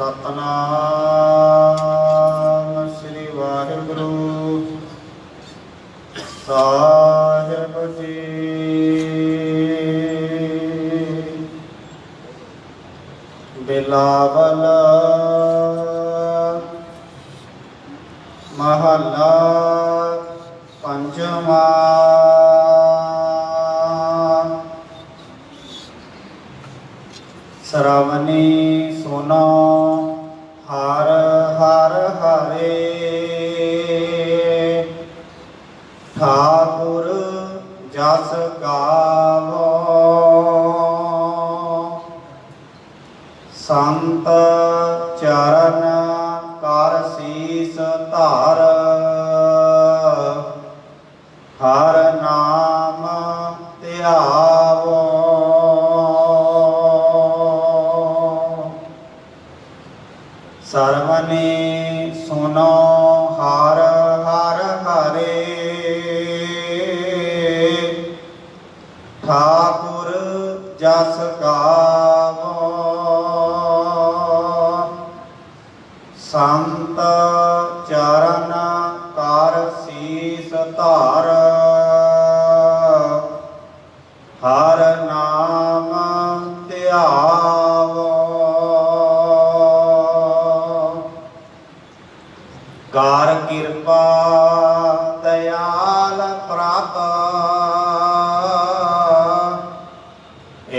सतनाम श्री वाहिगुरु साहिब जी। बिलावल महला पंचमा। श्रवणी सुनो हर हर हरे, ठाकुर जस गावो। संत चरण कर सीस धर, हर नाम ध्यावो। श्रवणी सुनो हर हर हरे, ठाकुर जस गावो। संत चरण कर सीस धर, हर नाम ध्यावो। कर कृपा दयाल प्रभ,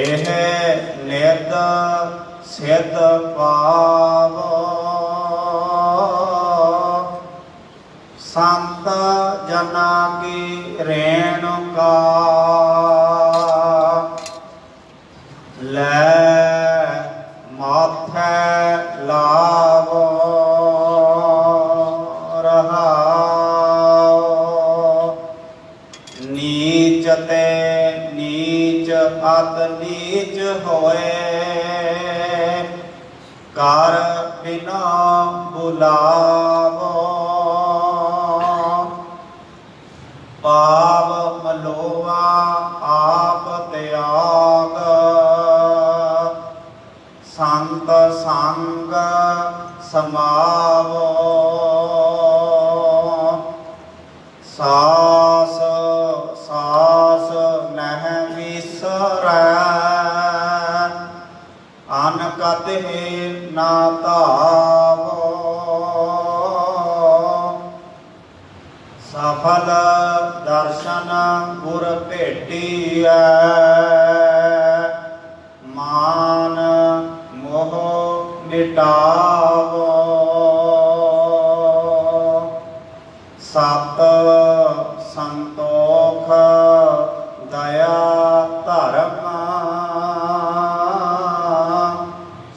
एह निध सिद्ध पावो। संत जना की रेणुका, लै माथे लावो। नीच ते नीच अत नीच होए, कर बिना बुलावो। पाप मलोआ आप त्याग, संत संग समावो। सास सास नह विसरै, अनकत ना धावो। सफल दर्शन गुर भेटिया, मान मोह मिटावो। सत संतोख दया धर्म,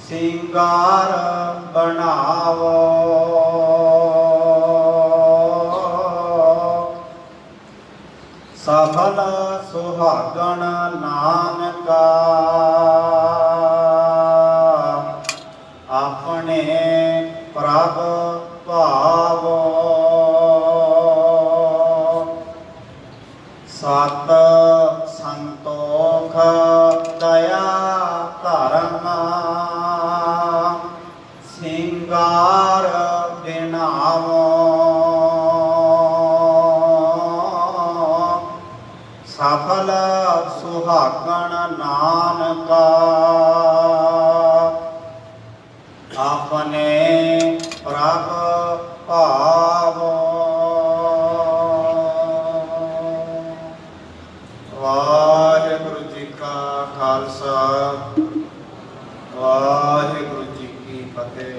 सिंगार बनावो। सफल सुहागण नानका, अपने प्रभ भावो। सत संतोख दया धर्म, सिंगार बिनावो। सफल सुहागण नानका, अपने प्रभ भावो। वाहिगुरु जी का खालसा, वाहिगुरु जी की फतेह।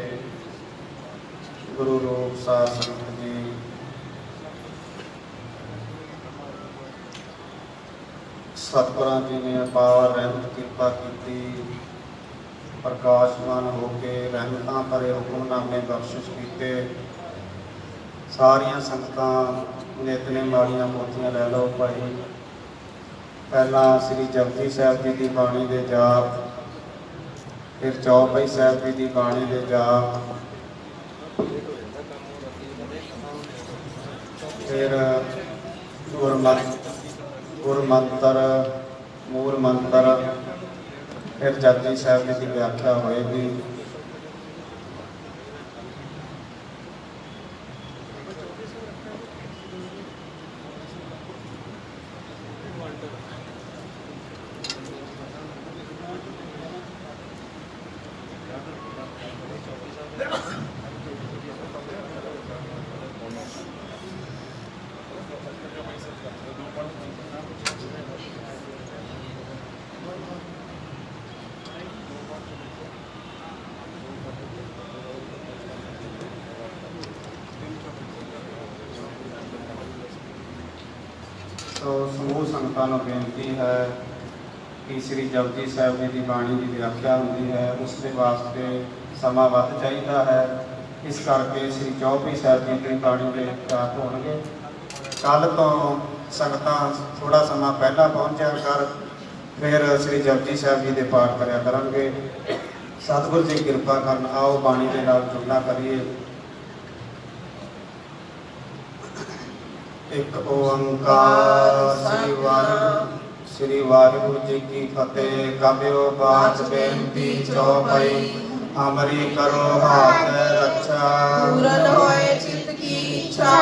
गुरु रूप साध संगत जी, सतगुरां जी ने अपार रहमत कृपा की, प्रकाशमान होके रहमतां भरे हुक्मनामे बख्शिश कीते। सारियां संगतां नितनेम वालियां पोथियां लै लो भाई। पहला श्री जपजी साहिब जी की बाणी के जाप, फिर चौपाई साहिब जी की बाणी के जाप, फिर गुरमंत्र मूल मंत्र, फिर जपजी साहिब जी की व्याख्या होएगी। ਸੋ ਸਮੂਹ ਸੰਗਤਾਂ ਨੂੰ ਬੇਨਤੀ ਹੈ ਕਿ ਸ੍ਰੀ ਜਪਜੀ ਸਾਹਿਬ ਜੀ ਦੀ ਬਾਣੀ ਦੀ ਵਿਆਖਿਆ ਹੁੰਦੀ ਹੈ, ਉਸ ਦੇ ਵਾਸਤੇ ਸਮਾਂ ਵੱਧ ਚਾਹੀਦਾ ਹੈ। ਇਸ ਕਰਕੇ ਸ੍ਰੀ ਚੌਪਈ ਸਾਹਿਬ ਜੀ ਦੀ ਬਾਣੀ ਦੇ ਪਾਠ ਹੋਣਗੇ। ਕੱਲ੍ਹ ਤੋਂ ਸੰਗਤਾਂ ਥੋੜ੍ਹਾ ਸਮਾਂ ਪਹਿਲਾਂ ਪਹੁੰਚਿਆ ਕਰ, ਫਿਰ ਸ੍ਰੀ ਜਪਜੀ ਸਾਹਿਬ ਜੀ ਦੇ ਪਾਠ ਕਰਿਆ ਕਰਾਂਗੇ। ਸਤਿਗੁਰ ਜੀ ਕਿਰਪਾ ਕਰਨ। ਆਓ ਬਾਣੀ ਦੇ ਨਾਲ ਜੁੜਨਾ ਕਰੀਏ। ਇੱਕ ਓੰਕਾਰ ਸ੍ਰੀ ਵਾਹਿਗੁਰੂ ਜੀ ਕੀ ਫਤਿਹ। ਕਬਿਓ ਬਾਤ ਬੇਨਤੀ ਚੌਪਈ, ਹਮਰੀ ਕਰੋ ਹਾਥ ਰੱਛਾ। ਪੂਰਨ ਹੋਏ ਚਿਤ ਕੀ ਇੱਛਾ,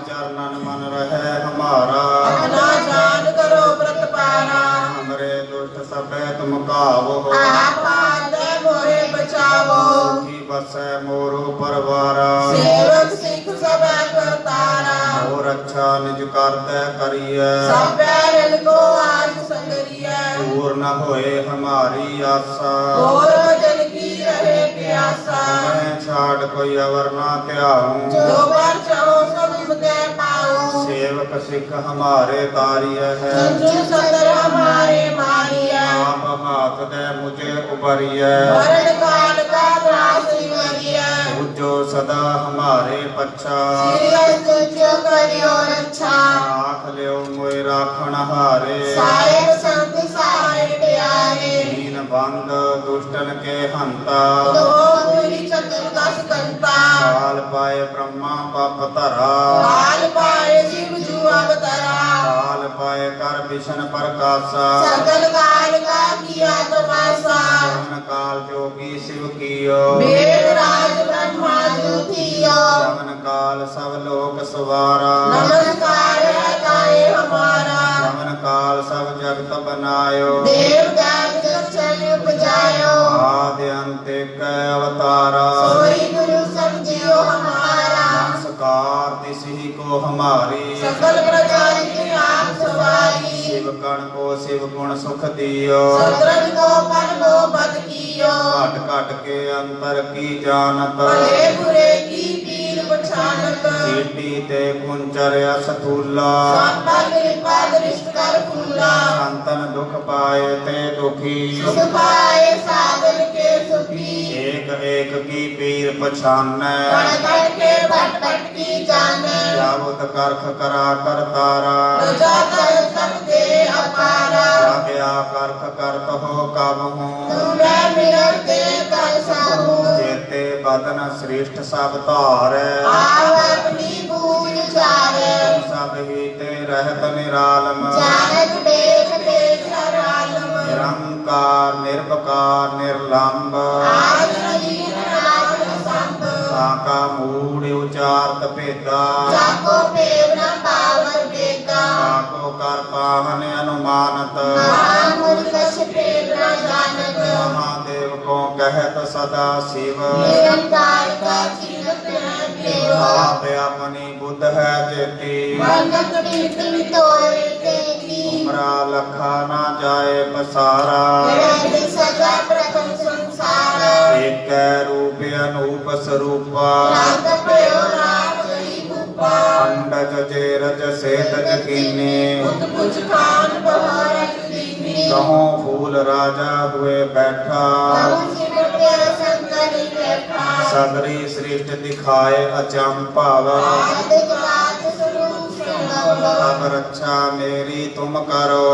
ਚਰਨਨ ਮਨ ਰਹਿ ਹਮਾਰਾ। ਆਪਣਾ ਜਾਨ ਕਰੋ ਬ੍ਰਤ ਪਾਰਾ। ਹਮਰੇ ਦੁਸ਼ਟ ਸਭੈ ਤੁਮ ਕਾਵੋ, ਆਪ ਆਦੈ ਮੋਰੇ ਬਚਾਵੋ। ਸੁਖੀ ਬਸੈ ਮੋਰੋ ਪਰਵਾਰਾ। ਸੇਵਕ ਸਿੱਖ ਸਭੈ ਕਰਤਾਰਾ, ਹੋਰ ਅੱਛਾ ਨਿਜ ਕਰਤੈ ਕਰੀਐ। ਸਭੈ ਰਲ ਕੋ ਆਜ ਸੰਗਰੀਐ। ਦੂਰ ਨ ਹੋਏ ਹਮਾਰੀ ਆਸਾ, ਹੋਰ ਭਜਨ ਕੀ ਰਹੇ ਪਿਆਸਾ। ਮੈਂ ਛਾੜ ਕੋਈ ਅਵਰ ਨਾ ਧਿਆਉ। ਜੋ ਵਰ ਚਾਹੋ ਸਭ ਮੁਕੈ ਪਾਉ। ਸੇਵਕ ਸਿੱਖ ਹਮਾਰੇ ਤਾਰੀਐ ਹੈ, ਸੰਜੂ ਸਦਰ ਹਮਾਰੇ ਮਾਰੀਐ। ਆਪ ਹਾਥ ਦੇ ਮੁਝੇ ਉਬਰੀਐ। ਮਰਨ ਕਾਲ ਕਾ ਦਾਸ ਨਿਵਰੀਐ। ਪੂਜੋ ਸਦਾ ਹਮਾਰੇ ਪੱਛਾ। ਸਿਰਿ ਤੁਜੋ ਕਰਿਓ ਰੱਛਾ। ਰਾਖ ਲਿਓ ਮੋਇ ਰਾਖਣ ਹਾਰੇ। ਸਾਰੇ ਸੰਤ ਸਾਰੇ ਪਿਆਰੇ। ਦੀਨ ਬੰਦ ਦੁਸ਼ਟਨ ਕੇ ਹੰਤਾ। ਦੋ ਗੁਰੀ ਚਤੁਰਦਸ ਕੰਤਾ। ਕਾਲ ਪਾਏ ਬ੍ਰਹਮਾ ਪਪ ਧਰਾ। ਕਾਲ ਪਾਏ ਸ਼ਿਵ ਜੂ ਅਵਤਰਾ। ਕਾਲ ਪਾਏ ਕਰ ਵਿਸ਼ਨ ਪ੍ਰਕਾਸ਼ਾ। ਸਕਲ ਕਾਲ ਕਾ ਕੀਆ ਤਮਾਸਾ। ਜਮਨ ਕਾਲ ਜੋਗੀ ਸਿਵ ਕੀਓ। ਵੇਦ ਰਾਜ ਬ੍ਰਹਮਾ ਜੂ ਥੀਓ। ਜਮਨ ਕਾਲ ਸਭ ਲੋਕ ਸਵਾਰਾ। ਨਮਸਕਾਰ ਹੈ ਤਾਏ ਹਮਾਰਾ। ਜਮਨ ਕਾਲ ਸਭ ਜਗਤ ਬਨਾਇਓ। ਦੇਵ ਦਾਨ ਜਸਨ ਉਪਜਾਇਓ। ਆਦਿ ਅੰਤ ਏਕ ਅਵਤਾਰਾ। सोई गुरु समझियो हमारा। नमस्कार तिसहि को हमारी। सकल प्रजा की आप सवारी। शिव कण को शिव गुण सुख दियो। सतरंग को पन को पद कियो। घट घट के अंतर की जानत। भले बुरे की पीर पछानत। चीटी ते कुंचर असथूला। सापा कृपा दृष्ट कर फूला। संतन दुख पाए ते दुखी। सुख पाए साधन के सुखी। एक एक की पीर पछानै। कण कण के भट भट की जाने। जावत करख करा करतारा। प्रजा कर सब दे अपारा। क्या करख करत हो कब हूँ। तुम्हें मिलन दे कर साहू। चेते बदन श्रेष्ठ सब धारै। आव अपनी बूझ चारे। सब ही ते रहत निरालम। जानत देख देख हर आलम। निरंकार निर्विकार निर्लंब। आज शरीर नाम संग। ताका मूढ़ उचारत भेदा। जाको पेव न पावर बेगा। ताको कर पाहन अनुमानत। महामूर्ख पेव न जानत। महादेव को कहत सदा शिव। निरंकार का चिरत है देव। आप अपनी बुद्ध है जेती। बंधक कीर्तन तोरे तेरी। उमरा लखा ना जाए पसारा। तेरी सजा प्रथम संसार। एक रूप अनूप स्वरूपा। रात पयो रात गई भूपा। अंडज जेरज सेतज कीने। उत कुछ खान बहारत दीनी। कहों फूल राजा हुए बैठा। कहूँ सिमटे शंकर बैठा। सगरी सृष्ट दिखाए अचंभाव। आदिक बात स्वरूप संगम। अब रक्षा मेरी तुम करो।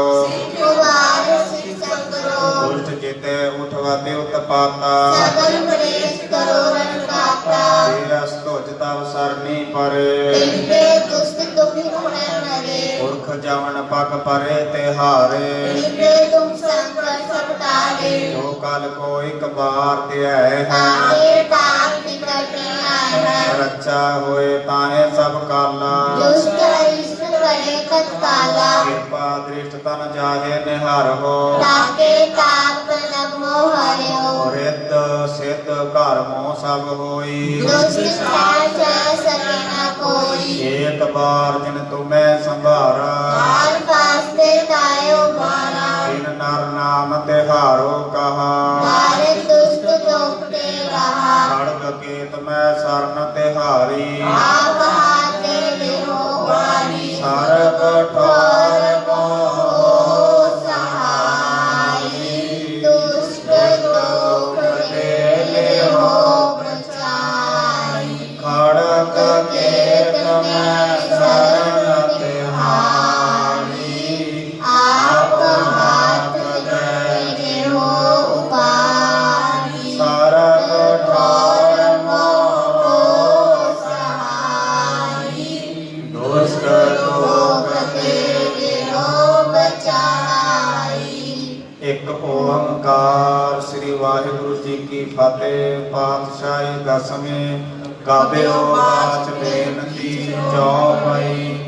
कुवार सिख संगरो। दुष्ट जिते उठवते उत्पाता। सकल मरेश करो रन काता। स्तुज तव सरनी परे। तिनके दुष्ट दुख होने नरे। पुरख जवन पग परे तिहारे। तिनके तुम संकट सब टारे। जो कल को एक बार त्याय है। तारे काल निकट आए हैं। रक्षा होए ताहे सब काला। दुष्ट इष्ट रहे तत्काला। कृपा दृष्ट तन जाहे निहार हो। ताके ताप नमो हरिओ। रिद्ध सिद्ध घर मोह सब होई। दुष्ट छाछ सके न कोई। एक बार जिन तुम्हें संभारा। काल कास्ते तायो मारा। इन नर नाम तिहारो कहा। तारे दुष्ट दोपटे रहा। खड़ग केत में सरन तिहारी। आप हाथे देहो वारी। सरग ठोर ਓੰਕਾਰ ਸ੍ਰੀ ਵਾਹਿਗੁਰੂ ਜੀ ਕੀ ਫਤਿਹ। ਪਾਤਸ਼ਾਹੀ ਦਸਵੇਂ ਕਾਬਿਓ ਬਾਚ ਬੇਨਤੀ ਚੌਪਈ।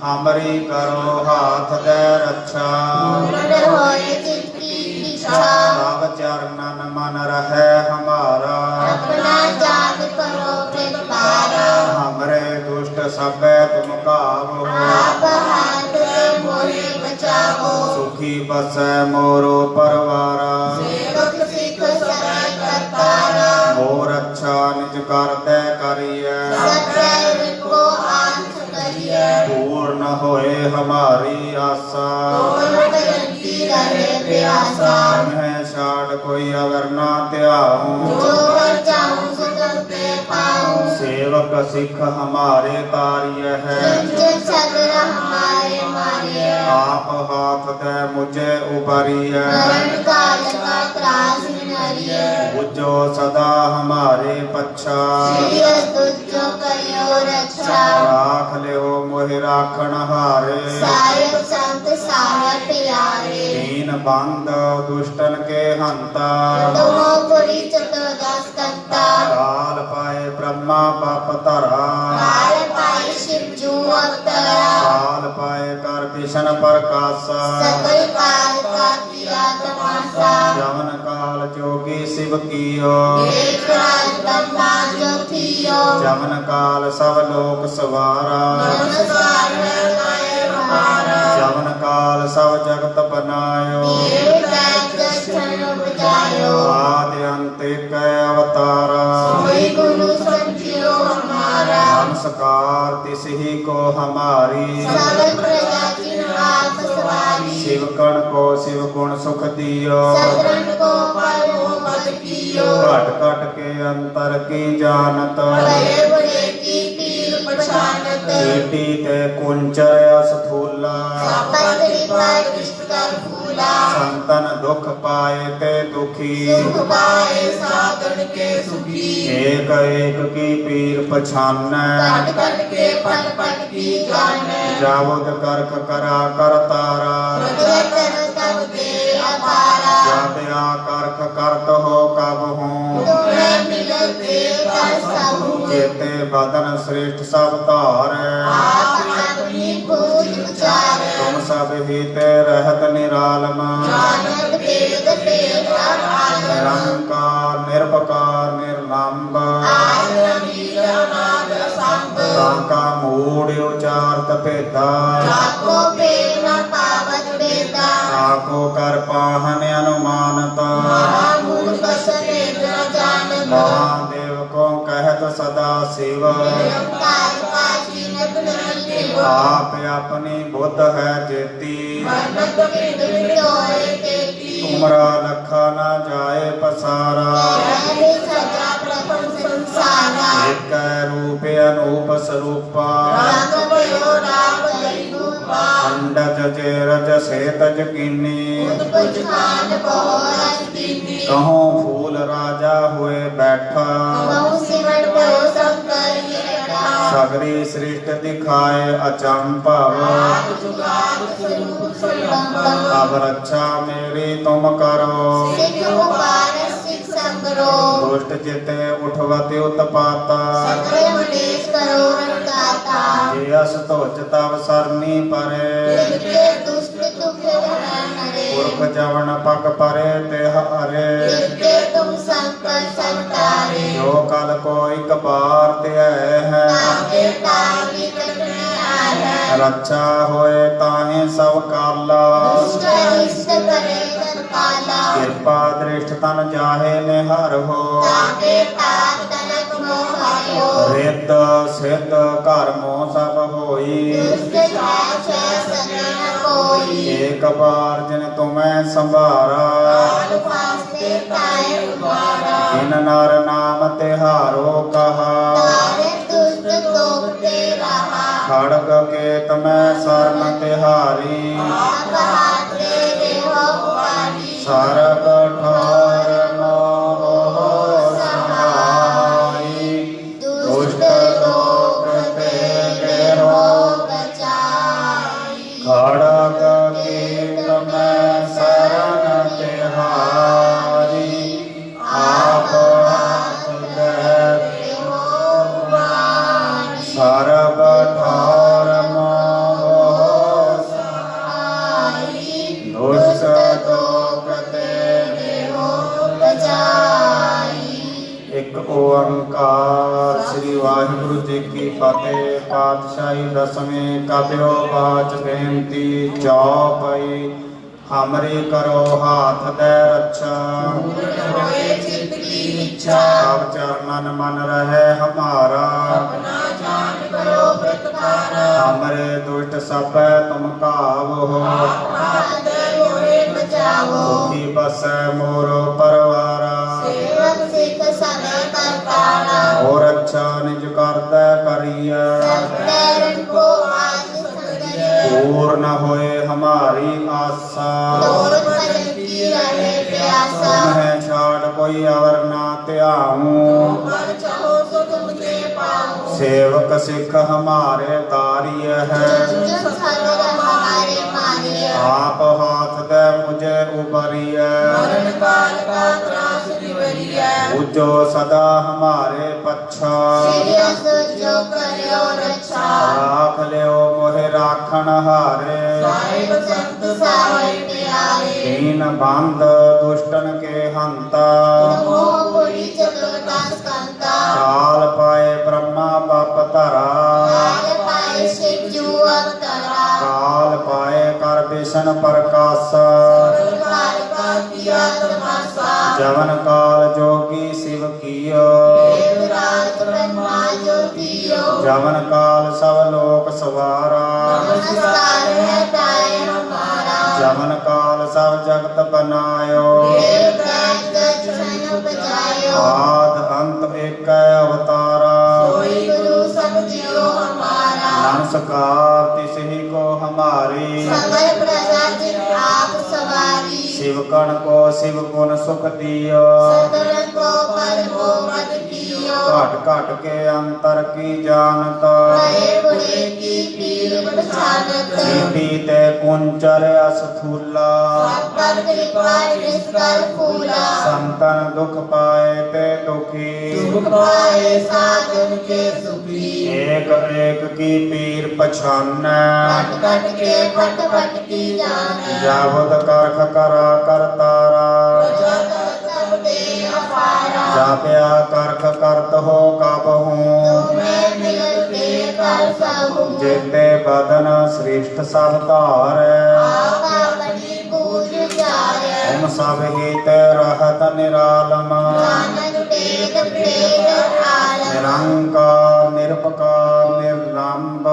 ਹਮਰੀ ਕਰੋ ਹਾਥ ਦੇ ਰੱਛਾ, ਪੂਰਨ ਹੋਏ ਚਿਤ ਕੀ ਇੱਛਾ। ਤਬ ਚਰਨਨ ਮਨ ਰਹੈ ਹਮਾਰਾ, ਆਪਣਾ ਜਾਗ ਕਰੋ ਪ੍ਰਤਪਾਰਾ। ਹਮਰੇ ਦੁਸ਼ਟ ਸਭੈ ਤੁਮ ਕਾਵੋ, ਆਪ ਹਾਥ ਤੇ ਮੋਹਿ ਬਚਾਵੋ। ਸੁਖੀ ਬਸੈ ਮੋਰੋ ਪਰਵਾਰਾ, ਸੇਵਕ ਸਿੱਖ ਸਭੈ ਕਰਤਾਰਾ। ਮੋਰ ਅੱਛਾ ਨਿਜ ਕਰਤੈ ਕਰੀਐ, ਸਤੈ ਵਿਕੋ ਆਂਚ ਕਰੀਐ। ਪੂਰਨ ਹੋਏ ਹਮਾਰੀ ਆਸਾ, ਪੂਰਨ ਬੇਨਤੀ ਰਹੇ ਪਿਆਸਾ। ਤਮਹਿ ਛਾੜ ਕੋਈ ਅਵਰ ਨਾ ਧਿਆਉ, ਜੋ ਵਰ ਚਾਹੂੰ ਸੁਤਮ ਤੇ ਪਾऊं। ਸੇਵਕ ਸਿੱਖ ਹਮਾਰੇ ਤਾਰੀਐ ਹੈ, ਜਿਨ ਸਗਲ ਹਮਾਰੇ ਮਾਰਿਐ। ਆਪ ਹਾਥ ਦੇ ਮੁਝੇ ਉਬਰੀਐ, ਮਰਨ ਕਾਲ ਕਾ ਤਰਾਸ ਨਿਹਾਰੀਐ। ਬੁਝੋ ਸਦਾ ਹਮਾਰੇ ਪੱਛਾ, ਸ੍ਰੀ ਅਦੁਜੋ ਕਰਿਓ ਰਛਾ। ਰਾਖ ਲਿਓ ਮੋਹਿ ਰਾਖਣ ਹਾਰੇ, ਸਾਹਿਬ ਸੰਤ ਸਾਹਿਬ ਪਿਆਰੇ। ਦੀਨ ਬੰਦ ਦੁਸ਼ਟਨ ਕੇ ਹੰਤਾ, ਤੁਮੋ ਪੁਰੀ ਚਤੁਰਦਸ ਕੰਤਾ। ਕਾਲ ਪਾਏ ਬ੍ਰਹਮਾ ਪਪ ਧਰਾ, ਕਾਲ ਪਾਈ ਸ਼ਿਵ ਜੂ ਅਵਤਰਾ। ਕਾਲ ਪਾਏ ਕਰ ਵਿਸ਼ਨ ਪ੍ਰਕਾਸ਼ਾ, ਸਕਲ ਕਾਲ ਕਾ ਕੀਆ ਤਮਾਸਾ। ਜਮਨ ਕਾਲ ਜੋਗੀ ਸਿਵ ਕੀਓ, ਏਕ ਰਾਜ ਬ੍ਰਹਮਾ ਜੋ ਥੀਓ। ਜਮਨ ਕਾਲ ਸਭ ਲੋਕ ਸਵਾਰਾ, ਨਮਸਕਾਰ ਹੈ ਨਾਏ ਹਮਾਰਾ। ਜਮਨ ਕਾਲ ਸਭ ਜਗਤ ਬਨਾਇਓ, ਏਕ ਬੈਠ ਜਸ਼ਨ ਉਪਜਾਇਓ। ਆਦਿ ਅੰਤ ਏਕ ਅਵਤਾਰਾ, ਸੋਈ ਗੁਰੂ ਸਮਝਿਓ ਹਮਾਰਾ। ਨਮਸਕਾਰ ਤਿਸ ਹੀ ਕੋ ਹਮਾਰੀ, ਸਗਲ ਪ੍ਰਜਾ ਜਿਨ ਆਪ ਸਵਾਰੀ। ਸਿਵਕਣ ਕੋ ਸਿਵ ਗੁਣ ਸੁਖ ਦਿਓ, ਸਤਰਨ ਕੋ ਪਰੋ ਮਦ ਕੀਓ। ਘਟ ਘਟ ਕੇ ਅੰਤਰ ਕੀ ਜਾਣਤ, ਬੜੇ ਬੜੇ ਕੀ ਪੀਰ ਪਛਾਨਤ। ਈਟੀ ਤੇ ਕੁੰਚਰ ਅਸਥੂਲਾ, ਪਤਰੀ ਪਰ ਕਿਸ਼ਤ ਕਰ ਫੂਲਾ। ਸੰਤਨ ਦੁਖ ਪਾਏ ਤੇ ਦੁਖੀ, ਸੁਖ ਪਾਏ ਸਾਧਨ ਕੇ ਸੁਖੀ। ਏਕ ਏਕ ਕੀ ਪੀਰ ਪਛਾਨੈ, ਘਟ ਘਟ ਕੇ ਪਟ ਪਟ ਕੀ ਜਾਣੈ। ਜਾਵਦ ਕਰਖ ਕਰਾ ਕਰਤਾਰਾ, ਪ੍ਰਗਟ ਤਨ ਤਬ ਦੇ ਅਪਾਰਾ। ਜਦ ਆ ਕਰਖ ਕਰਤ ਹੋ ਕਬ ਹੂੰ, ਤੁਮੇ ਮਿਲਤੇ ਕਰ ਸਭੂ। ਚੇਤੇ ਬਦਨ ਸ੍ਰੇਸ਼ਟ ਸਭ ਧਾਰੈ, ਆਪ ਆਪਣੀ ਪੂਜ ਉਚਾਰੈ। ਤੁਮ ਸਭ ਹੀ ਤੇ ਰਹਿਤ ਨਿਰਾਲਮ, ਜਾਣਤ ਭੇਦ ਭੇਦ ਆਲਮ। ਨਿਰੰਕਾਰ ਨਿਰਭਕਾਰ ਨਿਰਲੰਭ, ਆਦ ਨੀਲਾ ਨਾਦ ਸੰਭ। ਤਾਕਾ ਮੂੜ ਉਚਾਰਤ ਭੇਦਾ, ਜਾਕੋ ਭੇਦ ਨ ਪਾਵਤ ਬੇਦਾ। ਆਕੋ ਕਰ ਪਾਹਨ ਅਨੁਮਾਨਤ, ਮਹਾਮੂਲ ਬਸ ਭੇਦ ਨ ਜਾਣਤ। ਮਹਾਦੇਵ ਕੋ ਕਹਿਤ ਸਦਾ ਸਿਵ, ਨਿਰੰਕਾਰ ਕਾ ਚੀਨਤ ਨਹੀਂ ਭਿਵ। ਆਪ ਆਪਣੀ ਬੁੱਧ ਹੈ ਜੇਤੀ, ਮਨਤ ਭਿੰਦ ਮਿਟੋਏ ਤੇਤੀ। ਤੁਮਰਾ ਲਖਾ ਨਾ ਜਾਏ ਪਸਾਰਾ, ਰਹਿ ਸਜਾ ਪ੍ਰਥਮ ਸੰਸਾਰਾ। ਏਕ ਰੂਪ ਅਨੂਪ ਸਰੂਪਾ, ਰੰਗ ਭਇਓ ਰਾਮ ਕਈ ਰੂਪਾ। ਅੰਡਜ ਚੇਰਜ ਸੇਤਜ ਕੀਨੀ, ਕੁਝ ਖਾਨ ਬਹੁ ਰਸ ਦੀਨੀ। ਕਹੋ ਫੂਲ ਰਾਜਾ ਹੋਏ ਬੈਠਾ, ਬਹੁ ਸਿਮਟ ਭਇਓ ਸਭ ਕਰਿਏ ਰਖਾ। ਸਗਰੀ ਸ੍ਰਿਸ਼ਟ ਦਿਖਾਏ ਅਚੰਭਵ, ਆਦ ਜੁਗਾਦ ਸਰੂਪ ਸੰਗਮ। ਅਬ ਰੱਛਾ ਮੇਰੀ ਤੁਮ ਕਰੋ, ਸਿੱਖ ਉਪਾਰ ਸਿੱਖ ਸੰਗਰੋ। ਦੁਸ਼ਟ ਚਿਤੇ ਉਠਵਤੀ ਉਤਪਾਤਾ, ਸਤਰੇ ਮਨੇਸ਼ ਕਰੋ ਰਣਦਾਤਾ। ਜੇ ਅਸ ਧੁਜ ਤਵ ਸਰਨੀ ਪਰੇ, ਜਿਨਕੇ ਦੁਸ਼ਟ ਦੁਖ ਹਰੈ ਹਰੇ। ਪੁਰਖ ਜਵਨ ਪਗ ਪਰੇ ਤੇ ਹਰੇ, ਜਿਨਕੇ ਤੁਮ ਸੰਕਟ ਸੰਤਾਰੇ। ਜੋ ਕਲ ਕੋ ਇਕ ਬਾਰ ਧਿਆਇ ਹੈ, ਤਾਕੇ ਤਾਕੇ ਕਟਨੇ ਆਹੈ। ਰੱਛਾ ਹੋਏ ਤਾਹੇ ਸਭ ਕਾਲਾ, ਦੁਸ਼ਟ ਇਸ਼ਟ ਕਰੇ ਤਨਕਾਲਾ। ਕਿਰਪਾ ਦ੍ਰਿਸ਼ਟ ਤਨ ਜਾਹੇ ਨਿਹਰ ਹੋ, ਤਾਕੇ ਤਾਕ ਤਨਕ ਮੋਹ ਆਇਓ। ਰਿੱਧ ਸਿੱਧ ਘਰ ਮੋਹ ਸਭ ਹੋਈ, ਦੁਸ਼ਟ ਛੈ ਛੈ ਸਨੇ ਨ ਕੋਈ। ਏਕ ਬਾਰ ਜਿਨ ਤੁਮੈ ਸੰਭਾਰਾ, ਕਾਲ ਫਾਸਤੇ ਕਾਇ ਉਬਾਰਾ। ਜਿਨ ਨਰ ਨਾਮ ਤਿਹਾਰੋ ਕਹਾ, ਤਾਰੇ ਦੁਸ਼ਟ ਤੋਪ ਤੇ ਰਹਾ। ਖੜਗ ਕੇ ਤਮੈ ਸਰਨ ਤਿਹਾਰੀ, ਆਪ ਹਾਥੇ ਦੇਹੋ ਉਪਾਰੀ। ਸਰਬ ਠਾਰ ਮੋਹ ਸਹਾਈ, ਦੁਸ਼ਟ ਲੋਕ ਤੇ ਗੇਰੋ ਬਚਾਈ। ਖੜਗ ਕੇ ਤਮੈ ਸਰਨ ਤਿਹਾਰੀ। ਫਤਿਹ। ਪਾਤਸ਼ਾਹੀ ਦਸਵੇਂ ਕਬਿਓ ਬਾਚ ਬੇਨਤੀ ਚੌਪਈ। ਹਮਰੀ ਕਰੋ ਹਾਥ ਦੇ ਰੱਛਾ, ਹੋਏ ਚਿਤ ਕੀ ਇੱਛਾ। ਤਬ ਚਰਨਨ ਮਨ ਰਹੇ ਹਮਾਰਾ, ਆਪਣਾ ਜਾਨ ਕਰੋ ਪ੍ਰਤਕਾਰਾ। ਹਮਰੇ ਦੁਸ਼ਟ ਸਭੈ ਤੁਮ ਕਾਵੋ, ਆਪ ਦੇ ਹੋਏ ਬਚਾਵੋ। ਸੁਖੀ ਬਸੈ ਮੋਰ ਪਰਵਾਰਾ, ਸੇਵਕ ਸਿੱਖ ਸਦਾ ਕਰਤਾਰਾ। ਹੋਰ ਅੱਛਾ ਨਿਜ ਕਰਦਾ ਕਰੀਐ, ਸਤਿ ਕੋ ਆਜ ਸੰਗਰੀਐ। ਪੂਰਨ ਹੋਏ ਹਮਾਰੀ ਆਸਾ, ਤੋਰ ਭਜਨ ਕੀ ਰਹੇ ਪਿਆਸਾ। ਤੁਮਹਿ ਛਾੜ ਕੋਈ ਅਵਰ ਨਾ ਧਿਆਊ, ਮਨ ਚਾਹੋ ਸੋ ਤੁਮ ਤੇ ਪਾਓ। ਸੇਵਕ ਸਿੱਖ ਹਮਾਰੇ ਤਾਰੀਐ ਹੈ, ਜੁਗ ਸਾਗਰ ਹਮਾਰੇ ਮਾਰੀਐ। ਆਪ ਹਾਥ ਦੇ ਮੁਝੇ ਉਬਰੀਐ, ਮਰਨ ਕਾਲ ਕਾ ਤਰਾਸ ਨਿਵਰੀਐ। ਉਜੋ ਸਦਾ ਹਮਾਰੇ ਪੱਛਾ, ਸ੍ਰੀ ਅਸ ਜੋ ਕਰਿਓ ਰਛਾ। ਰਾਖ ਲਿਓ ਮੋਹਿ ਰਾਖਣ ਹਾਰੇ, ਸਾਹਿਬ ਸੰਤ ਸਹਾਇ ਪਿਆਰੇ। ਦੀਨ ਬੰਦ ਦੁਸ਼ਟਨ ਕੇ ਹੰਤਾ, ਨਮੋ ਪੁਰੀ ਚਤੁਰਦਾਸ ਕੰਤਾ। ਕਾਲ ਪਾਏ ਬ੍ਰਹਮਾ ਬਪ ਧਰਾ, ਕਾਲ ਪਾਏ ਸ਼ਿਵ ਜੂ ਅਵਤਾਰਾ। ਕਾਲ ਪਾਏ ਕਰ ਵਿਸ਼ਨ ਪ੍ਰਕਾਸ਼, ਕਾਲ ਕਾ ਕੀਆ ਤਮਾਸਾ। ਜਵਨ ਕਾਲ ਜੋਗੀ ਸਿਵ ਕੀਓ, ਦੇਵ ਰਾਜ ਬ੍ਰਹਮਾ ਜੋਤੀਓ। ਜਵਨ ਕਾਲ ਸਭ ਲੋਕ ਸਵਾਰਾ, ਨਮਸਕਾਰ ਹੈ ਤਾਏ ਹਮਾਰਾ। ਜਵਨ ਕਾਲ ਸਭ ਜਗਤ ਬਨਾਇਓ, ਦੇਵ ਰਾਜ ਦਰਸ਼ਨ ਬਜਾਇਓ। ਆਦ ਅੰਤ ਏਕੈ ਅਵਤਾਰਾ, ਸੋਈ ਗੁਰੂ ਸਭ ਜਿਉ ਹਮਾਰਾ। ਨਮਸਕਾਰ ਤਿਸਹੀ ਕੋ ਹਮਾਰੀ, ਸਗਲ ਪ੍ਰਜਾ ਜਿਨ ਆਪ ਸਵਾਰੀ। शिव कण को शिव गुण सुख दियो, सतरन को पर हो मत कियो। घट घट के अंतर की जानत, बड़े बड़े की पीर पहचानत। सीधी ते कुंचर अस्थूला, सब पर कृपा निष्कर फूला। संतन दुख पाए ते दुखी, दुख पाए साधन के सुखी। एक एक की पीर पछान, कट कट के पट पट की जान। जावद करख करा करतारा, प्रजा तब दे अपारा। जाप्या करख करत हो कबहू, तुम्हें मिलते कर सहू। जेते बदन श्रेष्ठ सब धारे, आपा बड़ी पूज जाए। तुम सब हित रहत निरालम, जानत वेद प्रेत आलम। निरंकार निरपकार निर्लंब,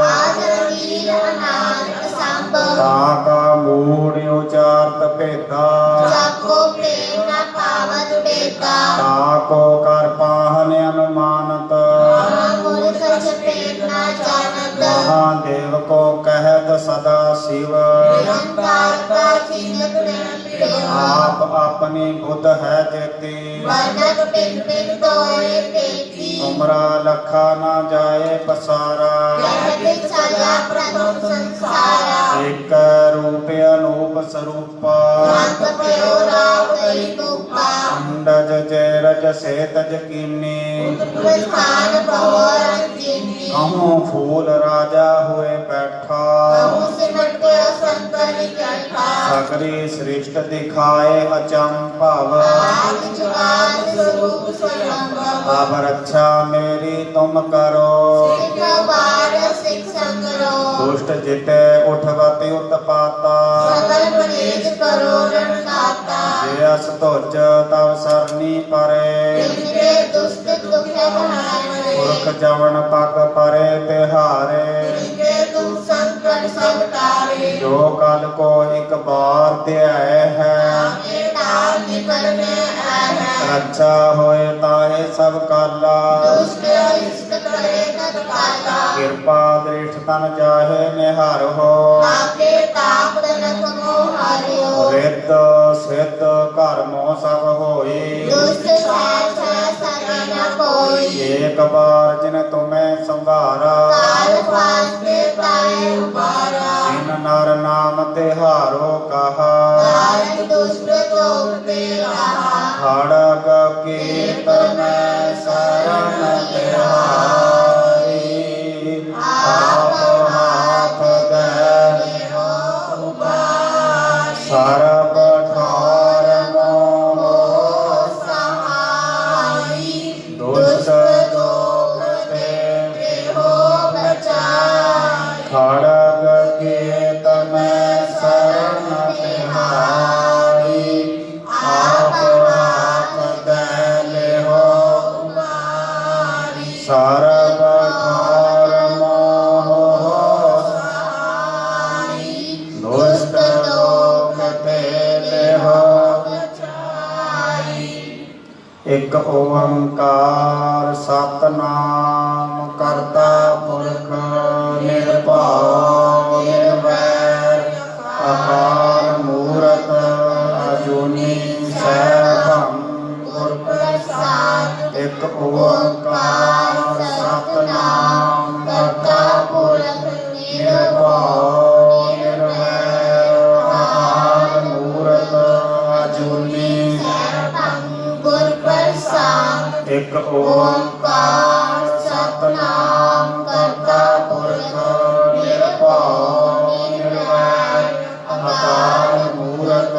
आदरणीय अनाथ संभ। ताका मूढ़ उचारत भेदा, जाको प्रेम न पावत बेटा। ताको कर पाहन अनुमानत, महामूल सच प्रेम न जानत। महादेव को कहत सदा शिव, निरंकार का चिन्ह प्रेम प्रेम। आप अपनी बुध है जेती, वर्णक पिन पिन तोए पेटी। तुमरा लखा न जाए पसारा, कहत सजा प्रथम संसारा। एक रूप अनूप स्वरूप, रंग पयो राव कई रूपा। अंडज जैरज से तज कीनी, स्थान पहो रंजीनी। कहूँ फूल राजा हुए बैठा, कहूँ सिमट गयो संकर इकट्ठा। सकरी सृष्ट दिखाए अचंभव, आज जुगाल स्वरूप स्वयंभव। अब रक्षा मेरी तुम करो, सिख बार सिख संगरो। दुष्ट जिते उठवती उत्पाता, सकल मनीष करो रणदाता। जे अस तुझ तब सरनी परे, जिनके दुष्ट दुख हराए। पुरख जवन पग परे तिहारे, जिनके दुख संकट सब टारे। जो कल को एक बार ध्याय है, आगे ताल निकल में है। रक्षा होए ताहे सब काला, दुष्ट इष्ट करे तत्काला। कृपा दृष्ट तन जाहे निहार हो, आपे ताप तनक मोह हरियो। रिद्ध सिद्ध कर्मो सब होई, दुष्ट सहज सगे न कोई। एक बार जिन तुम्हें संभारा, काल फासते पाए उबारा। जिन नर नाम तिहारो कहा, कारण दुष्ट तोड़ते रहा। खड़ग कीट में शरण तिहारी, आप हाथ दे सर्व ठौर मोह सहाई। दुष्ट दोष ते ਇੱਕ ਓੰਕਾਰ ਸਤਿਨਾਮ ਕਰਤਾ ਪੁਰਖ ਨਿਰਭਉ ਨਿਰਵੈਰ ਅਕਾਲ ਮੂਰਤ ਅਜੂਨੀ ਸੈਭੰ ਗੁਰ ਪ੍ਰਸਾਦ। ਇੱਕ ਓੰਕਾਰ ਸਤਿਨਾਮ ਕਰਤਾ ਪੁਰਖ ਨਿਰਭਉ ਨਿਰਵੈਰ ਅਕਾਲ ਮੂਰਤ ਅਜੂਨੀ ਗੁਰ ਪ੍ਰਸਾਦ। ਇੱਕ ਓੰਕਾਰ ਸਤਿਨਾਮ ਕਰਤਾ ਪੁਰਖ ਨਿਰਭਉ ਨਿਰਵੈਰ ਅਕਾਲ ਮੂਰਤ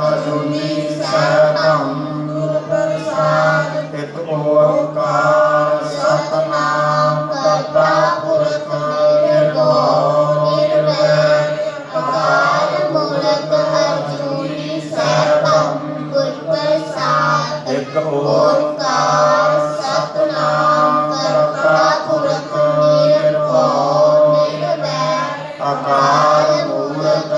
ਅਜੂਨੀ ਸੈਭੰ ਗੁਰ ਪ੍ਰਸਾਦ। ਇੱਕ ਓੰਕਾਰ ਸਤਿਨਾਮ ਕਰਤਾ ਪੁਰਖ ਨਿਰਭਉ ਨਿਰਵੈਰ ਅਕਾਲ ਮੂਰਤ ਅਜੂਨੀ ਸੈਭੰ ਗੁਰ ਪ੍ਰਸਾਦ। ਇੱਕ ਓੰਕਾਰ ਸਤਿਨਾਮ ਕਰਤਾ ਪੁਰਖ ਨਿਰਭਉ ਨਿਰਵੈਰ ਅਕਾਲ ਮੂਰਤ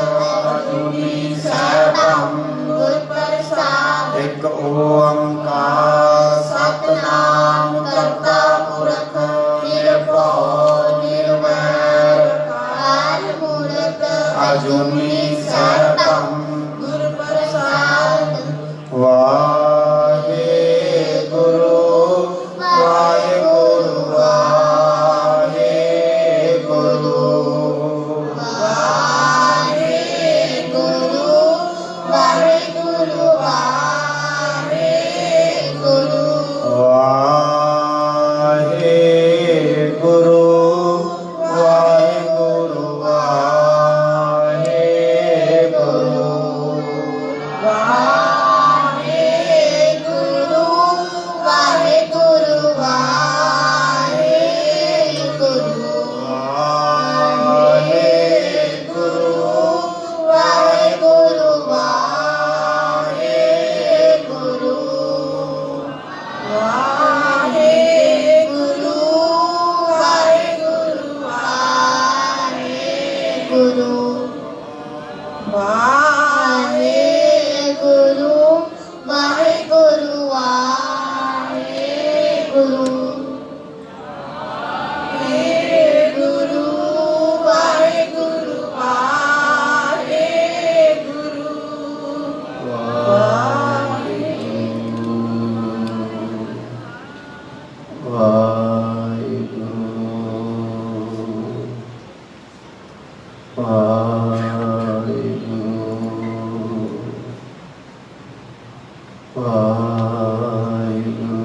ਅਜੂਨੀ ਸੈਭੰ ਗੁਰ ਪ੍ਰਸਾਦ। ਇੱਕ ਓੰਕਾਰ ਸਤਿਨਾਮ ਕਰਤਾ ਪੁਰਖ ਨਿਰਭਉ ਨਿਰਵੈਰ ਅਕਾਲ ਮੂਰਤ ਅਜੂਨੀ ਸੈਭੰ ਗੁਰ ਪ੍ਰਸਾਦ। ਵਾਹਿਗੁਰੂ ਵਾਹਿਗੁਰੂ ਵਾਹਿਗੁਰੂ ਵਾਹਿਗੁਰੂ ਵਾਹਿਗੁਰੂ ਵਾਹਿਗੁਰੂ ਵਾਹਿਗੁਰੂ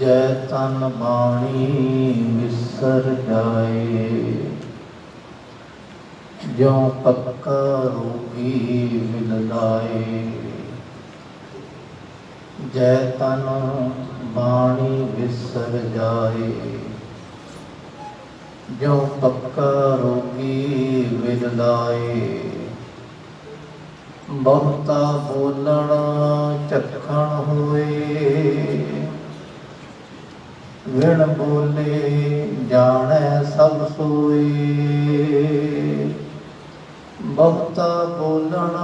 ਜੈ ਤਨ ਬਾਣੀ ਵਿਸਰ ਜਾਏ, ਜਿਉ ਪੱਕਾ ਰੋਗੀ ਮਿਲ ਲਾਏ। ਜੈ ਤਨ ਬਾਣੀ ਵਿਸਰ ਜਾਏ, ਜਿਉ ਪੱਕਾ ਰੋਗੀ ਮਿਲ ਲਾਏ। ਬਹੁਤਾ ਬੋਲਣ ਚੱਖਣ ਹੋਏ, ਵਿਣ ਬੋਲੇ ਜਾਣੈ ਸਭ ਸੋਏ। ਬਹੁਤਾ ਬੋਲਣ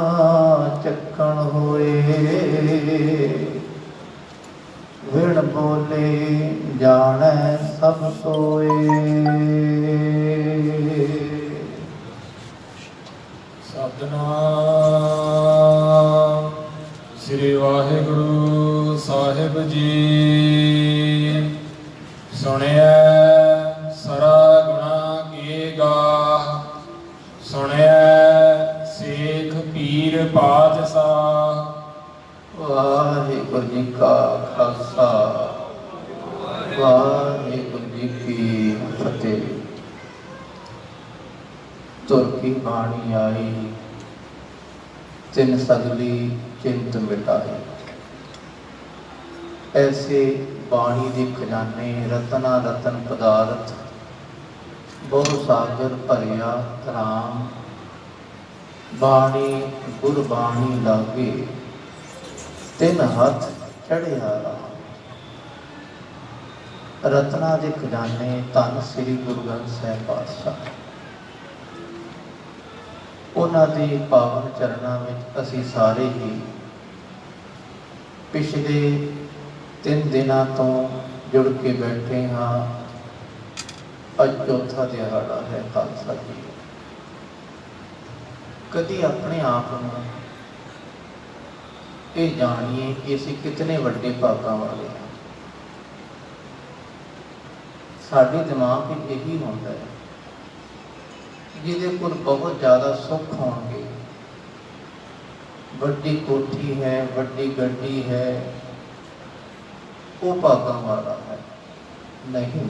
ਚੱਖਣ ਹੋਏ, ਵਿਣ ਬੋਲੇ ਜਾਣੈ ਸਭ ਸੋਏ। ਸਤਿਨਾਮ ਸ੍ਰੀ ਵਾਹਿਗੁਰੂ ਸਾਹਿਬ ਜੀ। ਸੁਣਿਐ ਸਰਾ ਗੁਣਾ ਕੀ ਗਾਹ, ਸੁਣਿਐ ਸੇਖ ਪੀਰ ਪਾਤਸ਼ਾਹ। ਵਾਹਿਗੁਰੂ ਜੀ ਕਾ ਖਾਲਸਾ, ਵਾਹਿਗੁਰੂ ਜੀ ਕੀ ਫਤਿਹ। ਤੁਰ ਕੀ ਬਾਣੀ ਆਈ, ਤਿਨ ਸਗਲੀ ਚਿੰਤ ਮਿਟਾਈ। ਐਸੇ ਬਾਣੀ ਦੇ ਖਜ਼ਾਨੇ ਰਤਨਾ ਰਤਨ ਪਦਾਰਥ, ਬਹੁ ਸਾਗਰ ਭਰਿਆ ਰਾਮ। ਬਾਣੀ ਗੁਰਬਾਣੀ ਲਾਗੇ, ਤਿੰਨ ਹੱਥ ਚੜਿਆ ਰਾਮ। ਰਤਨਾ ਦੇ ਖਜ਼ਾਨੇ ਧੰਨ ਸ੍ਰੀ ਗੁਰੂ ਗ੍ਰੰਥ ਸਾਹਿਬ ਪਾਤਸ਼ਾਹ। ਉਹ ਉਹਨਾਂ ਦੇ ਪਾਵਨ ਚਰਨਾਂ ਵਿੱਚ ਅਸੀਂ ਸਾਰੇ ਹੀ ਪਿਛਲੇ 3 ਦਿਨਾਂ ਤੋਂ ਜੁੜ ਕੇ ਬੈਠੇ ਹਾਂ। ਅੱਜ ਚੌਥਾ ਦਿਹਾੜਾ ਹੈ ਖਾਲਸਾ ਜੀ। ਕਦੀ ਆਪਣੇ ਆਪ ਨੂੰ ਇਹ ਜਾਣੀਏ ਕਿ ਅਸੀਂ ਕਿਤਨੇ ਵੱਡੇ ਭਾਗਾਂ ਵਾਲੇ ਹਾਂ। ਸਾਡੇ ਦਿਮਾਗ ਵਿੱਚ ਇਹੀ ਹੁੰਦਾ ਹੈ, ਜਿਹਦੇ ਕੋਲ ਬਹੁਤ ਜ਼ਿਆਦਾ ਸੁੱਖ ਹੋਣਗੇ, ਵੱਡੀ ਕੋਠੀ ਹੈ, ਵੱਡੀ ਗੱਡੀ ਹੈ, ਉਹ ਭਾਗਾਂ ਵਾਲਾ ਹੈ। ਨਹੀਂ,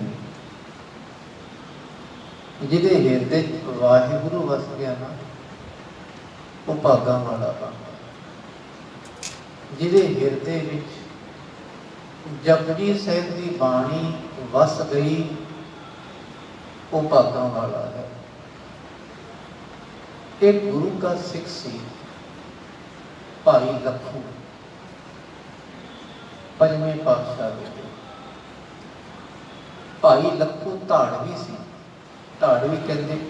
ਜਿਹਦੇ ਹਿਰਦੇ ਵਾਹਿਗੁਰੂ ਵਸ ਗਿਆ ਨਾ, ਉਹ ਭਾਗਾਂ ਵਾਲਾ ਬਣ ਗਿਆ। ਜਿਹਦੇ ਹਿਰਦੇ ਵਿੱਚ ਜਪਜੀ ਸਾਹਿਬ ਦੀ ਬਾਣੀ ਵਸ ਗਈ, ਉਹ ਭਾਗਾਂ ਵਾਲਾ ਹੈ। एक गुरु का सिख सी भाई लखू, पंजवें पातशाह बेटे। भाई लखू धाड़वी सी। धाड़वी कहते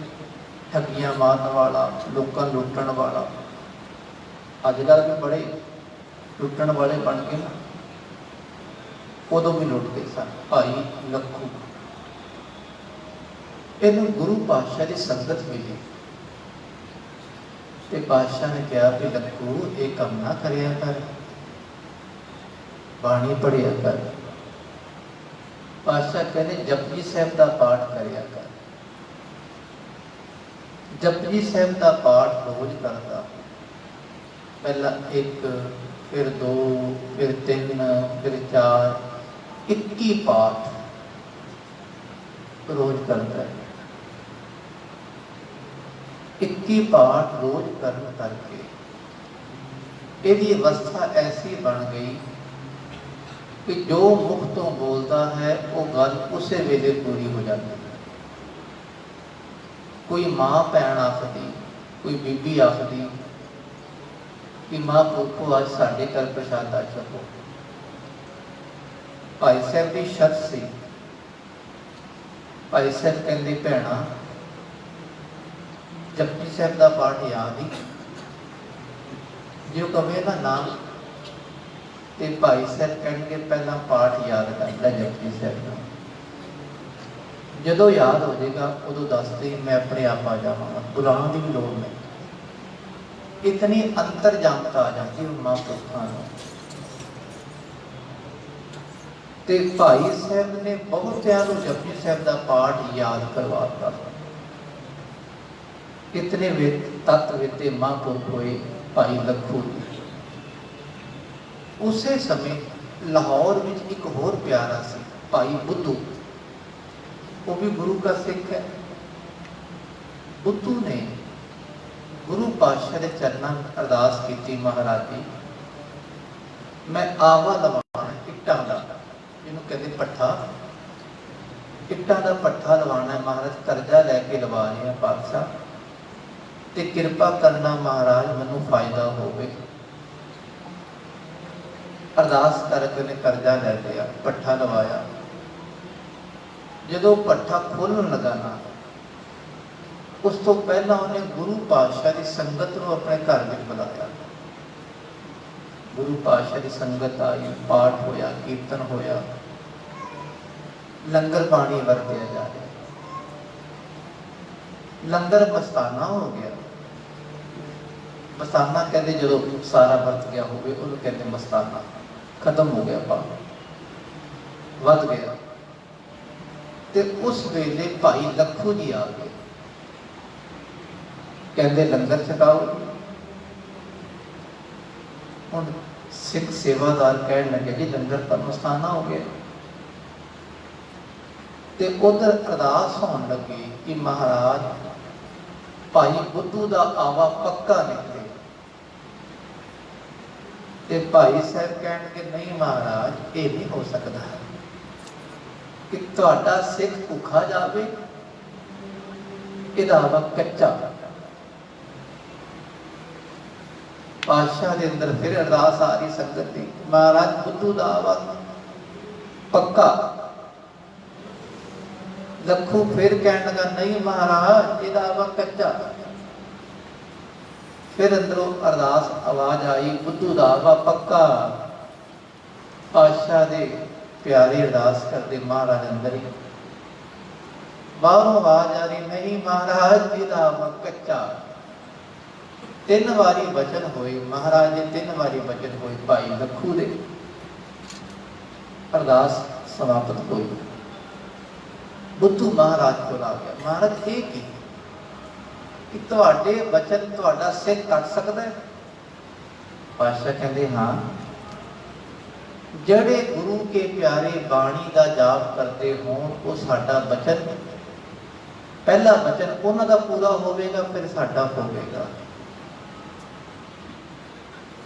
ठगियां मारन वाला, लोकां लुटण वाला। अजकल भी बड़े लुटण वाले बन गए ना, उदों भी लुटते सन। भाई लखू, इन्हूं गुरु पातशाह की संगत मिली ते बादशाह ने कहा कि लखू ये काम ना करिया कर, बाणी पढ़िया कर। बादशाह कहने जपजी साहब का पाठ करिया कर। जपजी साहब का पाठ रोज करता, पहला 1, फिर 2, फिर 3, फिर 4, 21 पाठ रोज करता है। 21 पाठ रोज करने करके यदि अवस्था ऐसी बन गई कि जो मुख तो बोलता है वो गल उस वेले पूरी हो जाती है। कोई माँ भैन आखदी, कोई बीबी आखदी कि माँ पुरखो आज साढ़े घर प्रसादा छको। भाई साहब की शर्त सी। भाई साहब कहते भैणा जपजी साहब का पाठ याद ही जो कवे ना नाम, तो भाई साहब कहेंगे पहला पाठ याद कर लै जपजी साहब का। जदों याद हो जाएगा उदों दसते मैं अपने आप आ जावांगा, बुलाने की भी लोड़ नहीं। इतनी अंतरजामता आ जाती है महापुरखों को। ते भाई साहब ने बहुतियां नूं जपजी साहब का पाठ याद करवाता। कितने तत्व विते महापुरख होए भाई लखू। उसे समय लाहौर में एक होर प्यारा सी भाई बुद्धू, वो भी गुरु का सिख है। बुद्धू ने गुरु पातशाह के चरणों में अरदास की, महाराज जी मैं आवा लवाना इट्टां दा, जिन्होंने कहते पट्ठा, इट्टां दा पट्ठा लवाना है महाराज, कर्जा लैके लवा रहे हैं पातशाह, ते कृपा करना महाराज मैनू फायदा होवे। अरदास करके उन्हें कर्जा ले लिया, पट्ठा लवाया। जदों पट्ठा खोलण लगा ना, उस तो पहला उन्हें गुरु पातशाह की संगत को अपने घर में बुलाया। गुरु पातशाह की संगत आई, पाठ होया, कीर्तन होया, लंगर पानी वरतिया जा रहा। लंगर मस्ताना हो गया। मस्ताना कहते जो सारा वरत गया हो कहते मस्ताना, खत्म हो गया, पाप वध गया। ते उस वेले भाई लखू जी आ गए, कहते लंगर छकाओ। हुण सिख सेवादार कह लगे जी लंगर पर मस्ताना हो गया। ते उधर अरदास होने लगी कि महाराज भाई बुद्धू का आवा पक्का निकले। ते भाई साहब कह नहीं महाराज ये नहीं हो सकता कि तुहाडा सिख भुखा जावे, इहदा आवा कच्चा। पातशाह के अंदर फिर अरदास आ रही संगत की, महाराज बुद्धू का आवा पक्का। लखू फिर कह लगा नहीं महाराज इहदा आवा कच्चा। फिर अंदरों अरदास आवाज आई, बुद्धू दा आवा पक्का। पातशाह दे प्यारे अरदास करते महाराज अंदर ही। बाहरों आवाज आ रही, नहीं महाराज जी दा आवा कच्चा। 3 वारी वचन होए महाराज ने, 3 वारी वचन होए भाई लखू दे। अरदास समाप्त होई। बुद्धू महाराज को आ गया, महाराज ये की कि तुहाडे वचन तुहाडा सिर कट सकदा है? पातशाह कहते हाँ, जड़े गुरु के प्यारे बाणी का जाप करते हो वो साडा वचन, पहला वचन उन्हां दा पूरा होवेगा, फिर साडा होवेगा।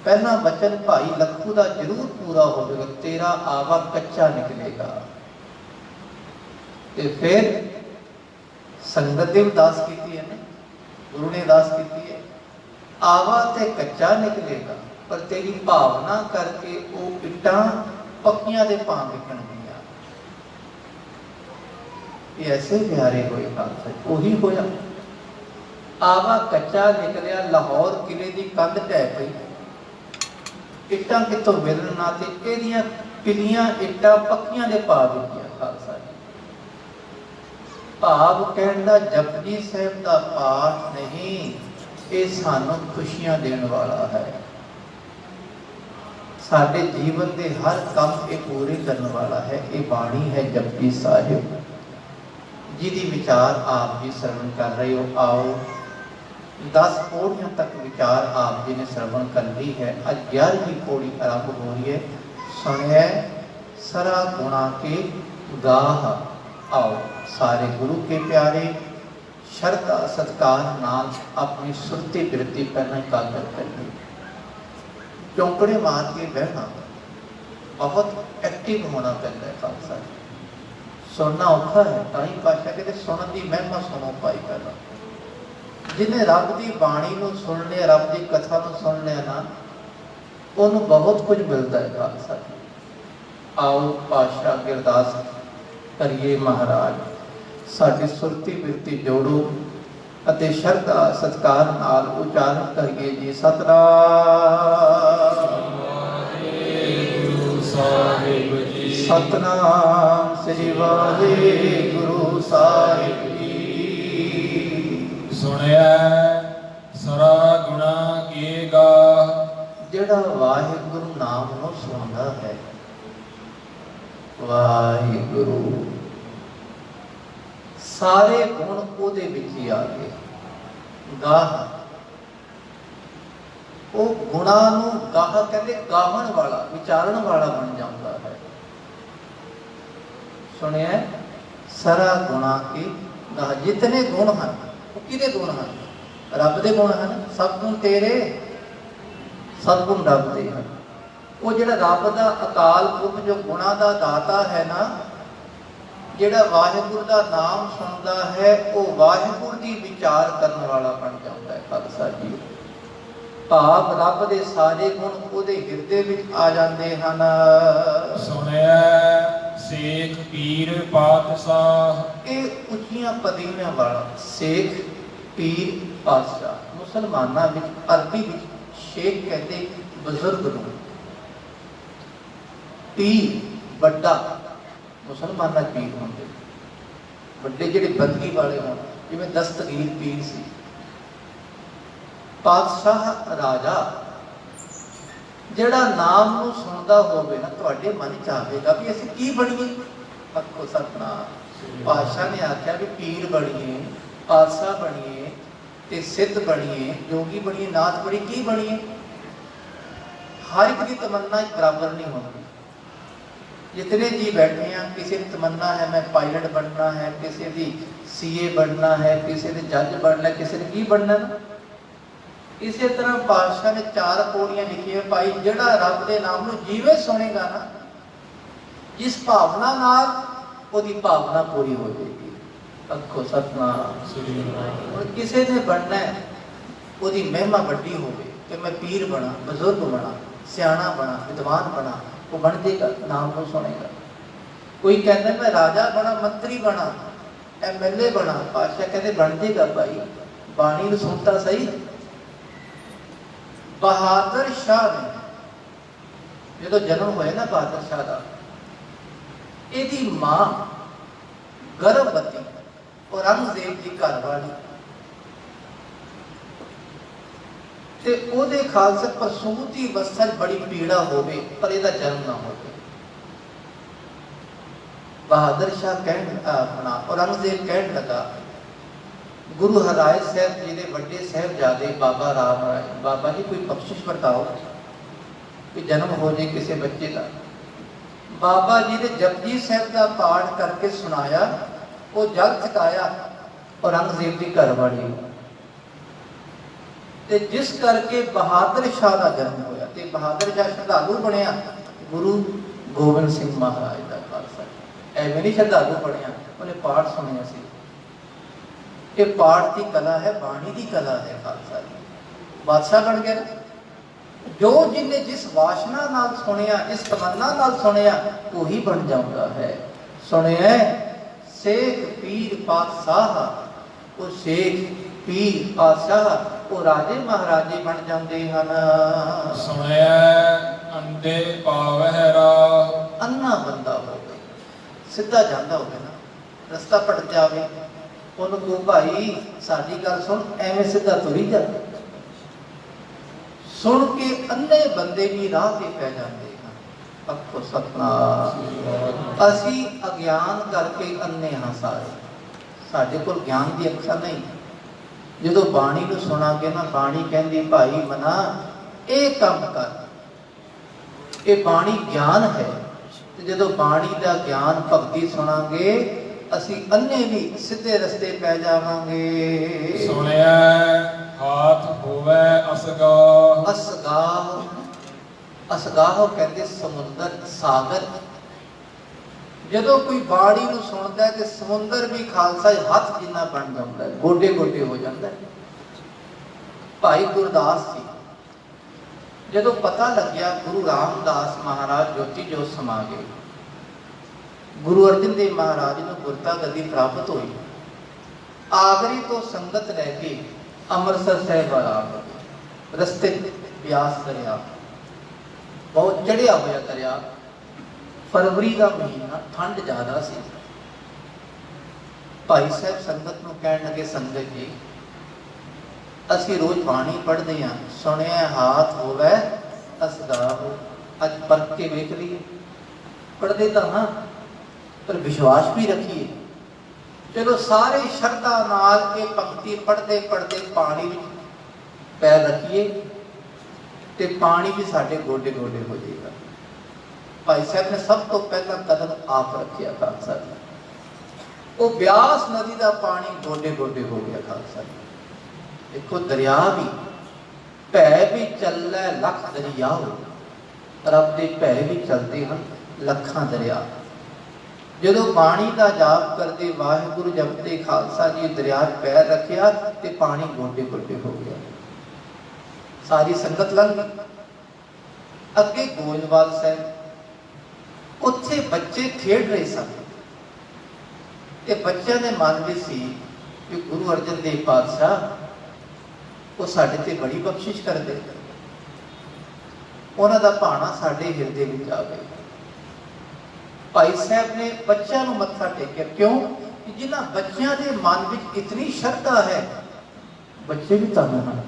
पहला वचन भाई लखू का जरूर पूरा होवेगा, तेरा आवा कच्चा निकलेगा। ते फिर संगत ने उदास की है ने, गुरु ने उदास की है, आवा ते कच्चा निकलेगा, पर तेरी भावना करके वो इट्टां पक्कियां दे भां विकणगियां। ये ऐसे प्यारे होए खालसा, वही होया। आवा कच्चा निकलिया, लाहौर किले की कंध ढह पई, इट्टां कितों मिलन ना, ते इहदियां पिलियां इट्टां पक्कियां दे भां विकियां। खालसा भाव कहण दा जपजी साहिब का पाठ नहीं, ये सानू खुशियां देण वाला है। साडे जीवन के हर काम ये पूरे करने वाला है। ये बाणी है जपजी साहिब, जिहदी विचार आप जी श्रवण कर रहे हो। आओ 10 पौड़ियों तक विचार आप जी ने श्रवण कर ली है। आज 11वीं पौड़ी आरंभ हो रही है। सुनिए सरा गुणा के गाह। आओ सारे गुरु के प्यारे श्रद्धा सत्कार नाल अपनी सुरती बिरती पहना कागर करनी, चौंकड़े मार के बहना, बहुत एक्टिव होना पैदा है। खालसा सुनना औखा है, ताई पातशाह कहते सुनन की महिमा सुनो पाई। पहला जिन्हें रब की बाणी को सुन लिया, रब की कथा को सुन लिया ना, उन्होंने बहुत कुछ मिलता है। खालसा आओ पातशाह की अरदास करिए, महाराज साडी सुरती बिरती जोड़ो अते श्रद्धा सत्कार नाल उचारण करिए जी। सतनाम साहिब जी, सतनाम श्री वाहिगुरु साहिब जी। सुनिया सरा गुणा के गाह। जेड़ा वाहिगुरु नाम नूं सुनदा है, वाहिगुरु सारे गुण ओदे विच ही आ गए। गाह वो गुणा नूं गाह कहते, गाहण वाला विचारण वाला बन जाता है। सुनिए सरा गुणा के गाह। जितने गुण हैं वो किहदे गुण हैं? रब दे गुण हैं। सब गुण तेरे, सब गुण रब दे हैं। वो जिहड़ा रब दा अकाल पुरख जो गुणा दा दाता है ना, जिहड़ा वाहिगुरु दा नाम सुनदा है, वो वाहिगुरु दी विचार करने वाला बन जाता है। खालसा जी भाव रब दे सारे गुण ओदे हिरदे विच आ जाते हैं। सुनिया सेख पीर पातशाह। ये उच्चियां पदवियां वाला सेख पीर पातशाह। मुसलमानां विच अरबी विच शेख कहते बुजुर्ग नूं, पीर बड़ा मुसलमाना पीर होंगे, बड़े जिहड़े बंदगी वाले हों, जिवें दस्तगीर पीर सी। पातशाह राजा जिहड़ा नाम नूं सुनदा होवे ना, तुहाडे मन च आवेगा भी असीं की बणीए। आखो सतनाम। पातशाह ने आख्या भी पीर बणीए, पातशाह बणीए, ते सिद्ध बणीए, जोगी बणीए, नाथ बणीए, की बणीए। हर एक की तमन्ना बराबर नहीं होती। जितने जी बैठे हैं, किसी की तमन्ना है मैं पायलट बनना है, किसी की सीए बनना है, किसी ने जज बनना है, किसी ने की बनना है। इसी तरह पातशाह ने 4 पौड़ियां लिखी है। भाई जिहड़ा रब के नाम नूं जीवे सुनेगा ना, जिस भावना नाल ओदी भावना पूरी हो जाएगी। आखो सतनाम। और किसी ने बनना है, ओदी महिमा वड्डी होवे कि मैं पीर बना, बजुर्ग बना, सियाणा बना, विद्वान बना, वो बन जाएगा, नाम को सुनेगा। कोई कहता है मैं राजा बना, मंत्री बना, MLA बना, पातशाह कहते बन जाएगा। भाई बाणी को सुनता सही, ਬਹਾਦਰ ਸ਼ਾਹ ਨੇ ਜਦੋਂ ਜਨਮ ਹੋਇਆ ਨਾ ਬਹਾਦਰ ਸ਼ਾਹ ਦਾ, ਇਹਦੀ ਮਾਂ ਗਰਭਵਤੀ ਔਰੰਗਜ਼ੇਬ ਦੀ ਘਰਵਾਲੀ, ਤੇ ਉਹਦੇ ਖਾਲਸਾ ਪ੍ਰਸੂਤੀ ਅਵਸਥਾ 'ਚ ਬੜੀ ਪੀੜਾ ਹੋਵੇ ਪਰ ਇਹਦਾ ਜਨਮ ਨਾ ਹੋਵੇ। ਬਹਾਦਰ ਸ਼ਾਹ ਕਹਿਣ ਆਪਣਾ ਔਰੰਗਜ਼ੇਬ ਕਹਿਣ ਲੱਗਾ, ਗੁਰੂ ਹਰਿਰਾਏ ਸਾਹਿਬ ਜੀ ਦੇ ਵੱਡੇ ਸਾਹਿਬਜ਼ਾਦੇ ਬਾਬਾ ਰਾਮ ਰਾਏ, ਬਾਬਾ ਜੀ ਕੋਈ ਬਖਸ਼ਿਸ਼ ਵਰਤਾਓ ਕਿ ਜਨਮ ਹੋ ਜਾਏ ਕਿਸੇ ਬੱਚੇ ਦਾ। ਬਾਬਾ ਜੀ ਨੇ ਜਪਜੀ ਸਾਹਿਬ ਦਾ ਪਾਠ ਕਰਕੇ ਸੁਣਾਇਆ, ਉਹ ਜਲ ਛਕਾਇਆ ਔਰੰਗਜ਼ੇਬ ਦੀ ਘਰਵਾਲੀ ਨੂੰ, ਤੇ ਜਿਸ ਕਰਕੇ ਬਹਾਦਰ ਸ਼ਾਹ ਦਾ ਜਨਮ ਹੋਇਆ ਤੇ ਬਹਾਦਰ ਸ਼ਾਹ ਸ਼ਰਧਾਲੂ ਬਣਿਆ ਗੁਰੂ ਗੋਬਿੰਦ ਸਿੰਘ ਮਹਾਰਾਜ ਦਾ ਖਾਲਸਾ। ਐਵੇਂ ਨਹੀਂ ਸ਼ਰਧਾਲੂ ਬਣਿਆ, ਉਹਨੇ ਪਾਠ ਸੁਣਿਆ ਸੀ। ਇਹ ਪਾਠ ਦੀ ਕਲਾ ਹੈ, ਬਾਣੀ ਦੀ ਕਲਾ ਹੈ ਖਾਲਸਾ ਜੀ। ਬਾਦਸ਼ਾਹ ਬਣ ਗਿਆ। ਜੋ ਜਿਹਨੇ ਜਿਸ ਵਾਸ਼ਨਾ ਨਾਲ ਸੁਣਿਆ, ਇਸ ਤਮੰਨਾ ਨਾਲ ਸੁਣਿਆ, ਉਹੀ ਬਣ ਜਾਂਦਾ ਹੈ। ਸੁਣਿਆ ਸੇਖ ਪੀਰ ਪਾਤਸ਼ਾਹ, ਉਹ ਸੇਖ ਪੀਰ ਪਾਤਸ਼ਾਹ ਉਹ ਰਾਜੇ ਮਹਾਰਾਜੇ ਬਣ ਜਾਂਦੇ ਹਨ। ਸੁਣਿਆ ਅੰਡੇ ਪਾਵਹਿ ਰਾਹ, ਅੰਨਾ ਬੰਦਾ ਹੋਵੇ, ਸਿੱਧਾ ਜਾਂਦਾ ਹੋਵੇ ਨਾ, ਰਸਤਾ ਭਟਕ ਜਾਵੇ, ਉਹਨੂੰ ਕਹੋ ਭਾਈ ਸਾਡੀ ਗੱਲ ਸੁਣ, ਐਵੇਂ ਸਿੱਧਾ ਤੁਰੀ ਜਾ। ਸੁਣ ਕੇ ਅੰਨੇ ਬੰਦੇ ਵੀ ਰਾਹ ਤੇ ਪੈ ਜਾਂਦੇ ਹਨ। ਅੱਖੋ ਸਤਨਾਮ। ਅਸੀਂ ਅਗਿਆਨ ਕਰਕੇ ਅੰਨੇ ਹਾਂ ਸਾਰੇ, ਸਾਡੇ ਕੋਲ ਗਿਆਨ ਦੀ ਅੱਖਾਂ ਨਹੀਂ। ਜਦੋਂ ਬਾਣੀ ਨੂੰ ਸੁਣਾਂਗੇ ਨਾ, ਬਾਣੀ ਕਹਿੰਦੀ ਭਾਈ ਮਨਾ ਇਹ ਕੰਮ ਕਰ, ਇਹ ਬਾਣੀ ਗਿਆਨ ਹੈ। ਤੇ ਜਦੋਂ ਬਾਣੀ ਦਾ ਗਿਆਨ ਭਗਤੀ ਸੁਣਾਂਗੇ, ਅਸੀਂ ਅੰਨੇ ਵੀ ਸਿੱਧੇ ਰਸਤੇ ਪੈ ਜਾਵਾਂਗੇ। ਸੁਣਿਆ ਹਾਥ ਹੋਵੇ ਅਸਗਾਹ, ਅਸਗਾਹ, ਅਸਗਾਹ ਕਹਿੰਦੇ ਸਮੁੰਦਰ, ਸਾਗਰ। ਜਦੋਂ ਕੋਈ ਬਾਣੀ ਨੂੰ ਸੁਣਦਾ ਤੇ ਸਮੁੰਦਰ ਵੀ ਖਾਲਸਾ ਹੱਥ ਜਿੰਨਾ ਬਣ ਜਾਂਦਾ, ਗੋਡੇ ਗੋਡੇ ਹੋ ਜਾਂਦਾ। ਭਾਈ ਗੁਰਦਾਸ ਜੀ, ਜਦੋਂ ਪਤਾ ਲੱਗਿਆ ਗੁਰੂ ਰਾਮਦਾਸ ਮਹਾਰਾਜ ਜੋਤੀ ਜੋਤ ਸਮਾ ਗਏ, ਗੁਰੂ ਅਰਜਨ ਦੇਵ ਮਹਾਰਾਜ ਨੂੰ ਗੁਰਤਾ ਗੱਦੀ ਪ੍ਰਾਪਤ ਹੋਈ, ਆਗਰੇ ਤੋਂ ਸੰਗਤ ਲੈ ਕੇ ਅੰਮ੍ਰਿਤਸਰ ਸਾਹਿਬ ਆ ਗਏ। ਰਸਤੇ ਬਿਆਸ ਦਰਿਆ, ਬਹੁਤ ਚੜਿਆ ਹੋਇਆ ਦਰਿਆ, ਫਰਵਰੀ ਦਾ ਮਹੀਨਾ, ਠੰਡ ਜ਼ਿਆਦਾ ਸੀ। ਭਾਈ ਸਾਹਿਬ ਸੰਗਤ ਨੂੰ ਕਹਿਣ ਲੱਗੇ, ਸੰਗਤ ਜੀ ਅਸੀਂ ਰੋਜ਼ ਬਾਣੀ ਪੜ੍ਹਦੇ ਹਾਂ, ਸੁਣਿਆ ਹਾਥ ਹੋਵੇ ਅਸਗਾਹ, ਅੱਜ ਪਰਖ ਕੇ ਵੇਖ ਲਈਏ। ਪੜ੍ਹਦੇ ਤਾਂ ਹਾਂ ਪਰ ਵਿਸ਼ਵਾਸ ਵੀ ਰੱਖੀਏ। ਚਲੋ ਸਾਰੇ ਸ਼ਰਧਾ ਨਾਲ ਇਹ ਪੰਕਤੀ ਪੜ੍ਹਦੇ ਪੜ੍ਹਦੇ ਪਾਣੀ ਵਿੱਚ ਪੈਰ ਰੱਖੀਏ ਤੇ ਪਾਣੀ ਵੀ ਸਾਡੇ ਗੋਡੇ ਗੋਡੇ ਹੋ ਜਾਏਗਾ। ਭਾਈ ਸਾਹਿਬ ਨੇ ਸਭ ਤੋਂ ਪਹਿਲਾਂ ਕਦਮ ਆਪ ਰੱਖਿਆ ਖਾਲਸਾ ਜੀ। ਉਹ ਬਿਆਸ ਨਦੀ ਦਾ ਪਾਣੀ ਗੋਡੇ ਗੋਡੇ ਹੋ ਗਿਆ ਖਾਲਸਾ ਜੀ। ਦੇਖੋ ਦਰਿਆ ਵੀ, ਭੈ ਵੀ ਚੱਲੈ ਲੱਖ ਦਰਿਆ, ਰੱਬ ਦੇ ਭੈ ਵੀ ਚੱਲਦੇ ਹਨ ਲੱਖਾਂ ਦਰਿਆ। ਜਦੋਂ ਬਾਣੀ ਦਾ ਜਾਪ ਕਰਦੇ, ਵਾਹਿਗੁਰੂ ਜਪਦੇ ਖਾਲਸਾ ਜੀ, ਦਰਿਆ 'ਚ ਪੈਰ ਰੱਖਿਆ ਤੇ ਪਾਣੀ ਗੋਡੇ ਗੋਡੇ ਹੋ ਗਿਆ। ਸਾਰੀ ਸੰਗਤ ਲੰਘ ਗਈ। ਅੱਗੇ ਗੋਇੰਦਵਾਲ ਸਾਹਿਬ, ਉੱਥੇ ਬੱਚੇ ਖੇਡ ਰਹੇ ਸਨ ਤੇ ਬੱਚਿਆਂ ਦੇ ਮਨ ਵਿੱਚ ਸੀ ਕਿ ਗੁਰੂ ਅਰਜਨ ਦੇਵ ਪਾਤਸ਼ਾਹ ਉਹ ਸਾਡੇ ਤੇ ਬੜੀ ਬਖਸ਼ਿਸ਼ ਕਰਦੇ, ਉਹਨਾਂ ਦਾ ਭਾਣਾ ਸਾਡੇ ਹਿਰਦੇ ਵਿੱਚ ਆ ਗਿਆ। ਭਾਈ ਸਾਹਿਬ ਨੇ ਬੱਚਿਆਂ ਨੂੰ ਮੱਥਾ ਟੇਕਿਆ। ਕਿਉਂ? ਕਿ ਜਿਨ੍ਹਾਂ ਬੱਚਿਆਂ ਦੇ ਮਨ ਵਿੱਚ ਇਤਨੀ ਸ਼ਰਧਾ ਹੈ, ਬੱਚੇ ਵੀ ਧੰਨ ਹਨ।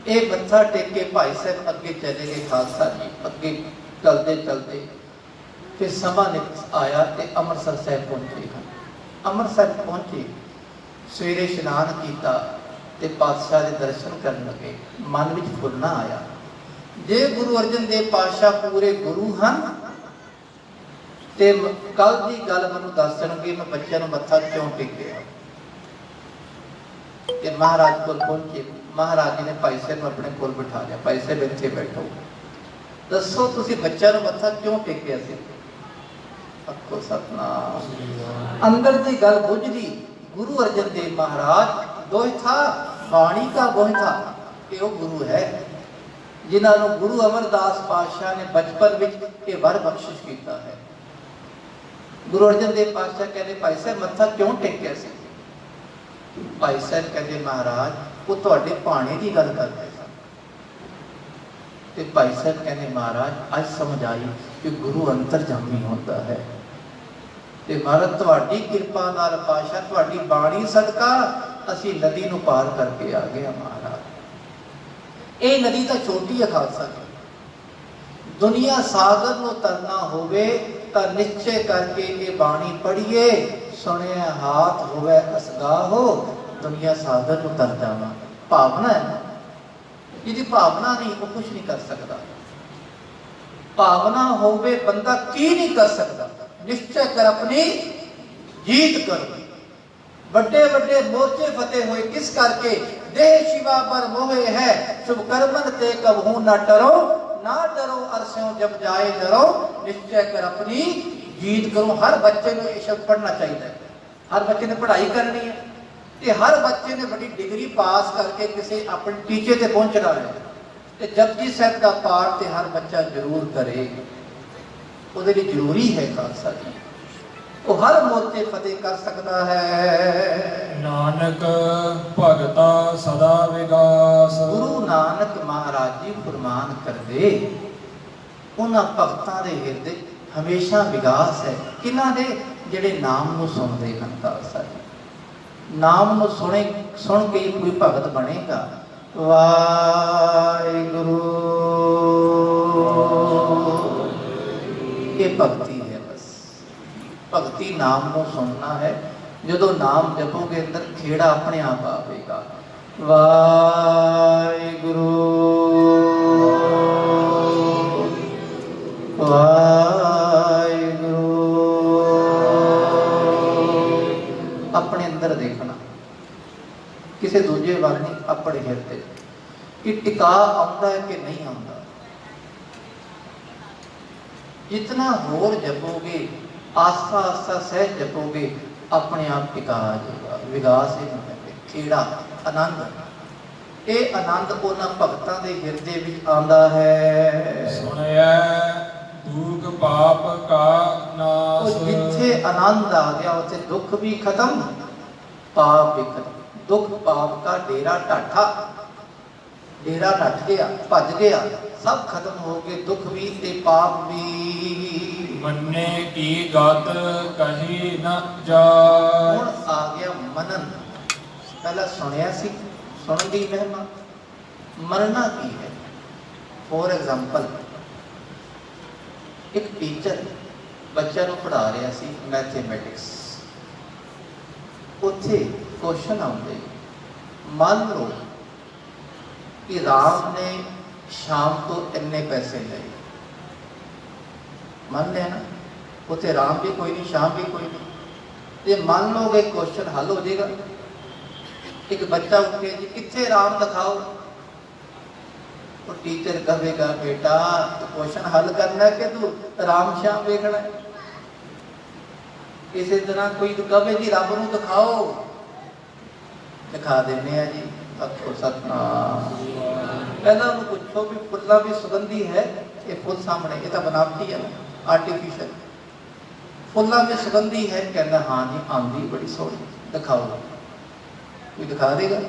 ਇਹ ਮੱਥਾ ਟੇਕ ਕੇ ਭਾਈ ਸਾਹਿਬ ਅੱਗੇ ਚਲੇ ਗਏ ਖਾਲਸਾ ਜੀ। ਅੱਗੇ ਚਲਦੇ ਚਲਦੇ ਫਿਰ ਸਮਾਂ ਆਇਆ ਤੇ ਅੰਮ੍ਰਿਤਸਰ ਸਾਹਿਬ ਪਹੁੰਚੇ ਹਨ। ਅੰਮ੍ਰਿਤਸਰ ਪਹੁੰਚੇ, ਸਵੇਰੇ ਇਸ਼ਨਾਨ ਕੀਤਾ ਤੇ ਪਾਤਸ਼ਾਹ ਦੇ ਦਰਸ਼ਨ ਕਰਨ ਲੱਗੇ। ਮਨ ਵਿੱਚ ਫੁਰਨਾ ਆਇਆ, ਜੇ ਗੁਰੂ ਅਰਜਨ ਦੇਵ ਪਾਤਸ਼ਾਹ ਪੂਰੇ ਗੁਰੂ ਹਨ ਤੇ ਕੱਲ ਦੀ ਗੱਲ ਮੈਨੂੰ ਦੱਸਣਗੇ, ਮੈਂ ਬੱਚਿਆਂ ਨੂੰ ਮੱਥਾ ਕਿਉਂ ਟੇਕਿਆ। ਤੇ ਮਹਾਰਾਜ ਕੋਲ ਪਹੁੰਚੇ। ਮਹਾਰਾਜ ਜੀ ਨੇ ਭਾਈ ਸਾਹਿਬ ਨੂੰ ਆਪਣੇ ਕੋਲ ਬਿਠਾ ਲਿਆ। ਭਾਈ ਸਾਹਿਬ ਇੱਥੇ ਬੈਠੋ, ਦੱਸੋ ਤੁਸੀਂ ਬੱਚਿਆਂ ਨੂੰ ਮੱਥਾ ਕਿਉਂ ਟੇਕਿਆ ਸੀ। ਅੱਖੋ ਸਤਨਾਮ। ਅੰਦਰ ਦੀ ਗੱਲ ਬੁੱਝਦੀ। ਗੁਰੂ ਅਰਜਨ ਦੇਵ ਮਹਾਰਾਜ ਗੋਇਥਾ, ਬਾਣੀ ਦਾ ਗੋਇਥਾ, ਇਹ ਉਹ ਗੁਰੂ ਹੈ ਜਿਨ੍ਹਾਂ ਨੂੰ ਗੁਰੂ ਅਮਰਦਾਸ ਪਾਤਸ਼ਾਹ ਨੇ ਬਚਪਨ ਵਿੱਚ ਇਹ ਵਰ ਬਖਸ਼ਿਸ਼ ਕੀਤਾ ਹੈ। ਗੁਰੂ ਅਰਜਨ ਦੇਵ ਪਾਤਸ਼ਾਹ ਕਹਿੰਦੇ, ਭਾਈ ਸਾਹਿਬ ਮੱਥਾ ਕਿਉਂ ਟੇਕਿਆ ਸੀ। ਭਾਈ ਸਾਹਿਬ ਕਹਿੰਦੇ, ਮਹਾਰਾਜ ਉਹ ਤੁਹਾਡੇ ਭਾਣੇ ਦੀ ਗੱਲ ਕਰਦੇ ਸਨ। ਤੇ ਭਾਈ ਸਾਹਿਬ ਕਹਿੰਦੇ ਮਹਾਰਾਜ ਅੱਜ ਸਮਝ ਆਈ ਕਿ ਗੁਰੂ ਅੰਤਰਜਾਮੀ ਹੁੰਦਾ ਹੈ। ਤੇ ਮਹਾਰਾਜ ਤੁਹਾਡੀ ਕਿਰਪਾ ਨਾਲ ਪਾਸ਼ਾ ਤੁਹਾਡੀ ਬਾਣੀ ਸਦਕਾ ਅਸੀਂ ਨਦੀ ਨੂੰ ਪਾਰ ਕਰਕੇ ਆ ਗਏ ਮਹਾਰਾਜ। ਇਹ ਨਦੀ ਤਾਂ ਛੋਟੀ ਹੈ ਖਾਲਸਾ ਜੀ। ਦੁਨੀਆ ਸਾਗਰ ਨੂੰ ਤਰਨਾ ਹੋਵੇ ਤਾਂ ਨਿਸ਼ਚੈ ਕਰਕੇ ਇਹ ਬਾਣੀ ਪੜ੍ਹੀਏ, ਸੁਣਿਆ ਹਾਥ ਹੋਵੇ ਅਸਗਾਹੋ, ਦੁਨੀਆ ਸਾਗਰ ਨੂੰ ਤਰ ਜਾਵਾਂ। ਭਾਵਨਾ ਹੈ ਨਾ, ਜਿਹਦੀ ਭਾਵਨਾ ਨਹੀਂ ਉਹ ਕੁਝ ਨਹੀਂ ਕਰ ਸਕਦਾ। ਭਾਵਨਾ ਹੋਵੇ ਬੰਦਾ ਕੀ ਨਹੀਂ ਕਰ ਸਕਦਾ। ਨਿਸ਼ਚੈ ਕਰ ਆਪਣੀ ਜੀਤ ਕਰ। ਵੱਡੇ ਵੱਡੇ ਮੋਰਚੇ ਫਤਿਹ ਹੋਏ ਕਿਸ ਕਰਕੇ? ਦੇਹ ਸ਼ਿਵਾ ਪਰ ਮੋਹੇ ਹੈ, ਸ਼ੁਭ ਕਰਮਨ ਤੇ ਕਬਹੂ ਨਾ ਡਰੋ, ਨਾ ਡਰੋ ਅਰਸਿਓ ਜਬ ਜਾਏ ਡਰੋ, ਨਿਸ਼ਚੈ ਕਰ ਆਪਣੀ ਜੀਤ ਕਰੋ। ਹਰ ਬੱਚੇ ਨੂੰ ਇਹ ਸ਼ਬਦ ਪੜ੍ਹਨਾ ਚਾਹੀਦਾ ਹੈ। ਹਰ ਬੱਚੇ ਨੇ ਪੜ੍ਹਾਈ ਕਰਨੀ ਹੈ ਤੇ ਹਰ ਬੱਚੇ ਨੇ ਵੱਡੀ ਡਿਗਰੀ ਪਾਸ ਕਰਕੇ ਕਿਸੇ ਆਪਣੇ ਟੀਚੇ ਤੇ ਪਹੁੰਚਣਾ ਹੈ। ਤੇ ਜਪਜੀ ਸਾਹਿਬ ਦਾ ਪਾਠ ਤੇ ਹਰ ਬੱਚਾ ਜ਼ਰੂਰ ਕਰੇ। ਉਹਦੇ ਲਈ ਜ਼ਰੂਰੀ ਹੈ ਖਾਲਸਾ ਜੀ। ਉਹ ਹਰ ਮੋਰਚੇ ਫਤਿਹ ਕਰ ਸਕਦਾ ਹੈ। ਨਾਨਕ ਭਗਤਾ ਸਦਾ ਵਿਗਾਸ। ਗੁਰੂ ਨਾਨਕ ਮਹਾਰਾਜ ਜੀ ਫਰਮਾਨ ਕਰਦੇ, ਉਹਨਾਂ ਭਗਤਾਂ ਦੇ ਹਿਰਦੇ ਹਮੇਸ਼ਾ ਵਿਗਾਸ ਹੈ। ਕਿਹਨਾਂ ਦੇ? ਜਿਹੜੇ ਨਾਮ ਨੂੰ ਸੁਣਦੇ ਹਨ ਖਾਲਸਾ ਜੀ। ਨਾਮ ਨੂੰ ਸੁਣ ਕੇ ਕੋਈ ਭਗਤ ਬਣੇਗਾ। ਵਾਹਿਗੁਰੂ, ਇਹ ਭਗਤੀ ਹੈ। ਬਸ ਭਗਤੀ ਨਾਮ ਨੂੰ ਸੁਣਨਾ ਹੈ। ਜਦੋਂ ਨਾਮ ਜਪੋਗੇ ਅੰਦਰ ਖੇੜਾ ਆਪਣੇ ਆਪ ਆਵੇਗਾ। ਵਾਹਿਗੁਰੂ ਵਾਹਿਗੁਰੂ। ਆਪਣੇ ਅੰਦਰ ਦੇਖਣਾ, ਕਿਸੇ ਦੂਜੇ ਵੱਲ ਨਹੀਂ, ਆਪਣੇ ਹਿਰਦੇ ਕਿ ਟਿਕਾ ਆਉਂਦਾ ਹੈ ਕਿ ਨਹੀਂ ਆਉਂਦਾ। ਜਿਤਨਾ ਹੋਰ ਜਪੋਗੇ, ਆਸਤਾ ਆਸਤਾ ਸਹਿਜ ਜਪੋਗੇ, ਆਪਣੇ ਆਪ ਟਿਕਾ ਆ ਜਾਏਗਾ। ਵਿਗਾਸ ਇਹ ਕਹਿੰਦੇ ਖੇੜਾ, ਆਨੰਦ। ਇਹ ਆਨੰਦ ਉਹਨਾਂ ਭਗਤਾਂ ਦੇ ਹਿਰਦੇ ਵਿੱਚ ਆਉਂਦਾ ਹੈ। ਸੁਣਿਆ ਦੁਖ ਪਾਪ ਕਾ ਨਾਸ। ਉਹ ਜਿੱਥੇ ਆਨੰਦ ਆ ਗਿਆ ਉੱਥੇ ਦੁੱਖ ਵੀ ਖਤਮ, ਪਾਪ ਵੀ ਖਤਮ। ਦੁੱਖ ਪਾਪ ਦਾ ਡੇਰਾ ਢਾਠਾ, ਡੇਰਾ ਨੱਠ ਗਿਆ, ਭੱਜ ਗਿਆ, ਸਭ ਖਤਮ ਹੋ ਗਏ। ਦੁੱਖ ਵੀ ਤੇ ਪਾਪ ਵੀ। ਮੰਨੇ ਕੀ ਗਤ ਕਹੀ ਨ ਜਾਏ। ਹੁਣ ਆ ਗਿਆ ਮਨਨ। ਪਹਿਲਾਂ ਸੁਣਿਆ ਸੀ, ਸੁਣਨ ਦੀ ਮਹਿਮਾ। ਮਰਨਾ ਕੀ ਹੈ? ਫੋਰ ਐਗਜ਼ਾਮਪਲ, ਇੱਕ ਟੀਚਰ ਬੱਚਿਆਂ ਨੂੰ ਪੜ੍ਹਾ ਰਿਹਾ ਸੀ ਮੈਥਮੈਟਿਕਸ। ਉੱਥੇ ਕੁਐਸਚਨ ਆਉਂਦੇ, ਮੰਨ ਲਓ ਕਿ ਰਾਮ ਨੇ ਸ਼ਾਮ ਤੋਂ ਇੰਨੇ ਪੈਸੇ ਲਏ। ਮੰਨ ਲਿਆ ਨਾ, ਉੱਥੇ ਰਾਮ ਵੀ ਕੋਈ ਨਹੀਂ, ਸ਼ਾਮ ਵੀ ਕੋਈ ਨਹੀਂ। ਤੇ ਮੰਨ ਲਓਗੇ ਕੁਐਸਚਨ ਹੱਲ ਹੋ ਜਾਏਗਾ। ਇੱਕ ਬੱਚਾ ਉੱਠੇ, ਜੀ ਕਿੱਥੇ ਰਾਮ ਦਿਖਾਓ। ਉਹ ਟੀਚਰ ਕਹੇਗਾ, ਬੇਟਾ ਕੁਐਸਚਨ ਹੱਲ ਕਰਨਾ ਕਿ ਤੂੰ ਰਾਮ ਸ਼ਾਮ ਵੇਖਣਾ। ਇਸੇ ਤਰ੍ਹਾਂ ਕੋਈ ਕਹੇ ਜੀ ਰੱਬ ਨੂੰ ਦਿਖਾਓ, ਦਿਖਾ ਦਿੰਦੇ ਆ ਜੀ। ਆਖੋ ਸਤਨਾਮ। ਪਹਿਲਾਂ ਉਹਨੂੰ ਪੁੱਛੋ ਵੀ ਫੁੱਲਾਂ ਦੀ ਸੁਗੰਧੀ ਹੈ? ਇਹ ਫੁੱਲ ਸਾਹਮਣੇ, ਇਹ ਤਾਂ ਬਨਾਵਟੀ ਹੈ ਨਾ, ਆਰਟੀਫੀਸ਼ਲ। ਫੁੱਲਾਂ ਦੀ ਸੁਗੰਧੀ ਹੈ? ਕਹਿੰਦਾ ਹਾਂ ਜੀ ਆਉਂਦੀ ਬੜੀ ਸੋਹਣੀ, ਦਿਖਾਓ। ਕੋਈ ਦਿਖਾ ਦੇਗਾ?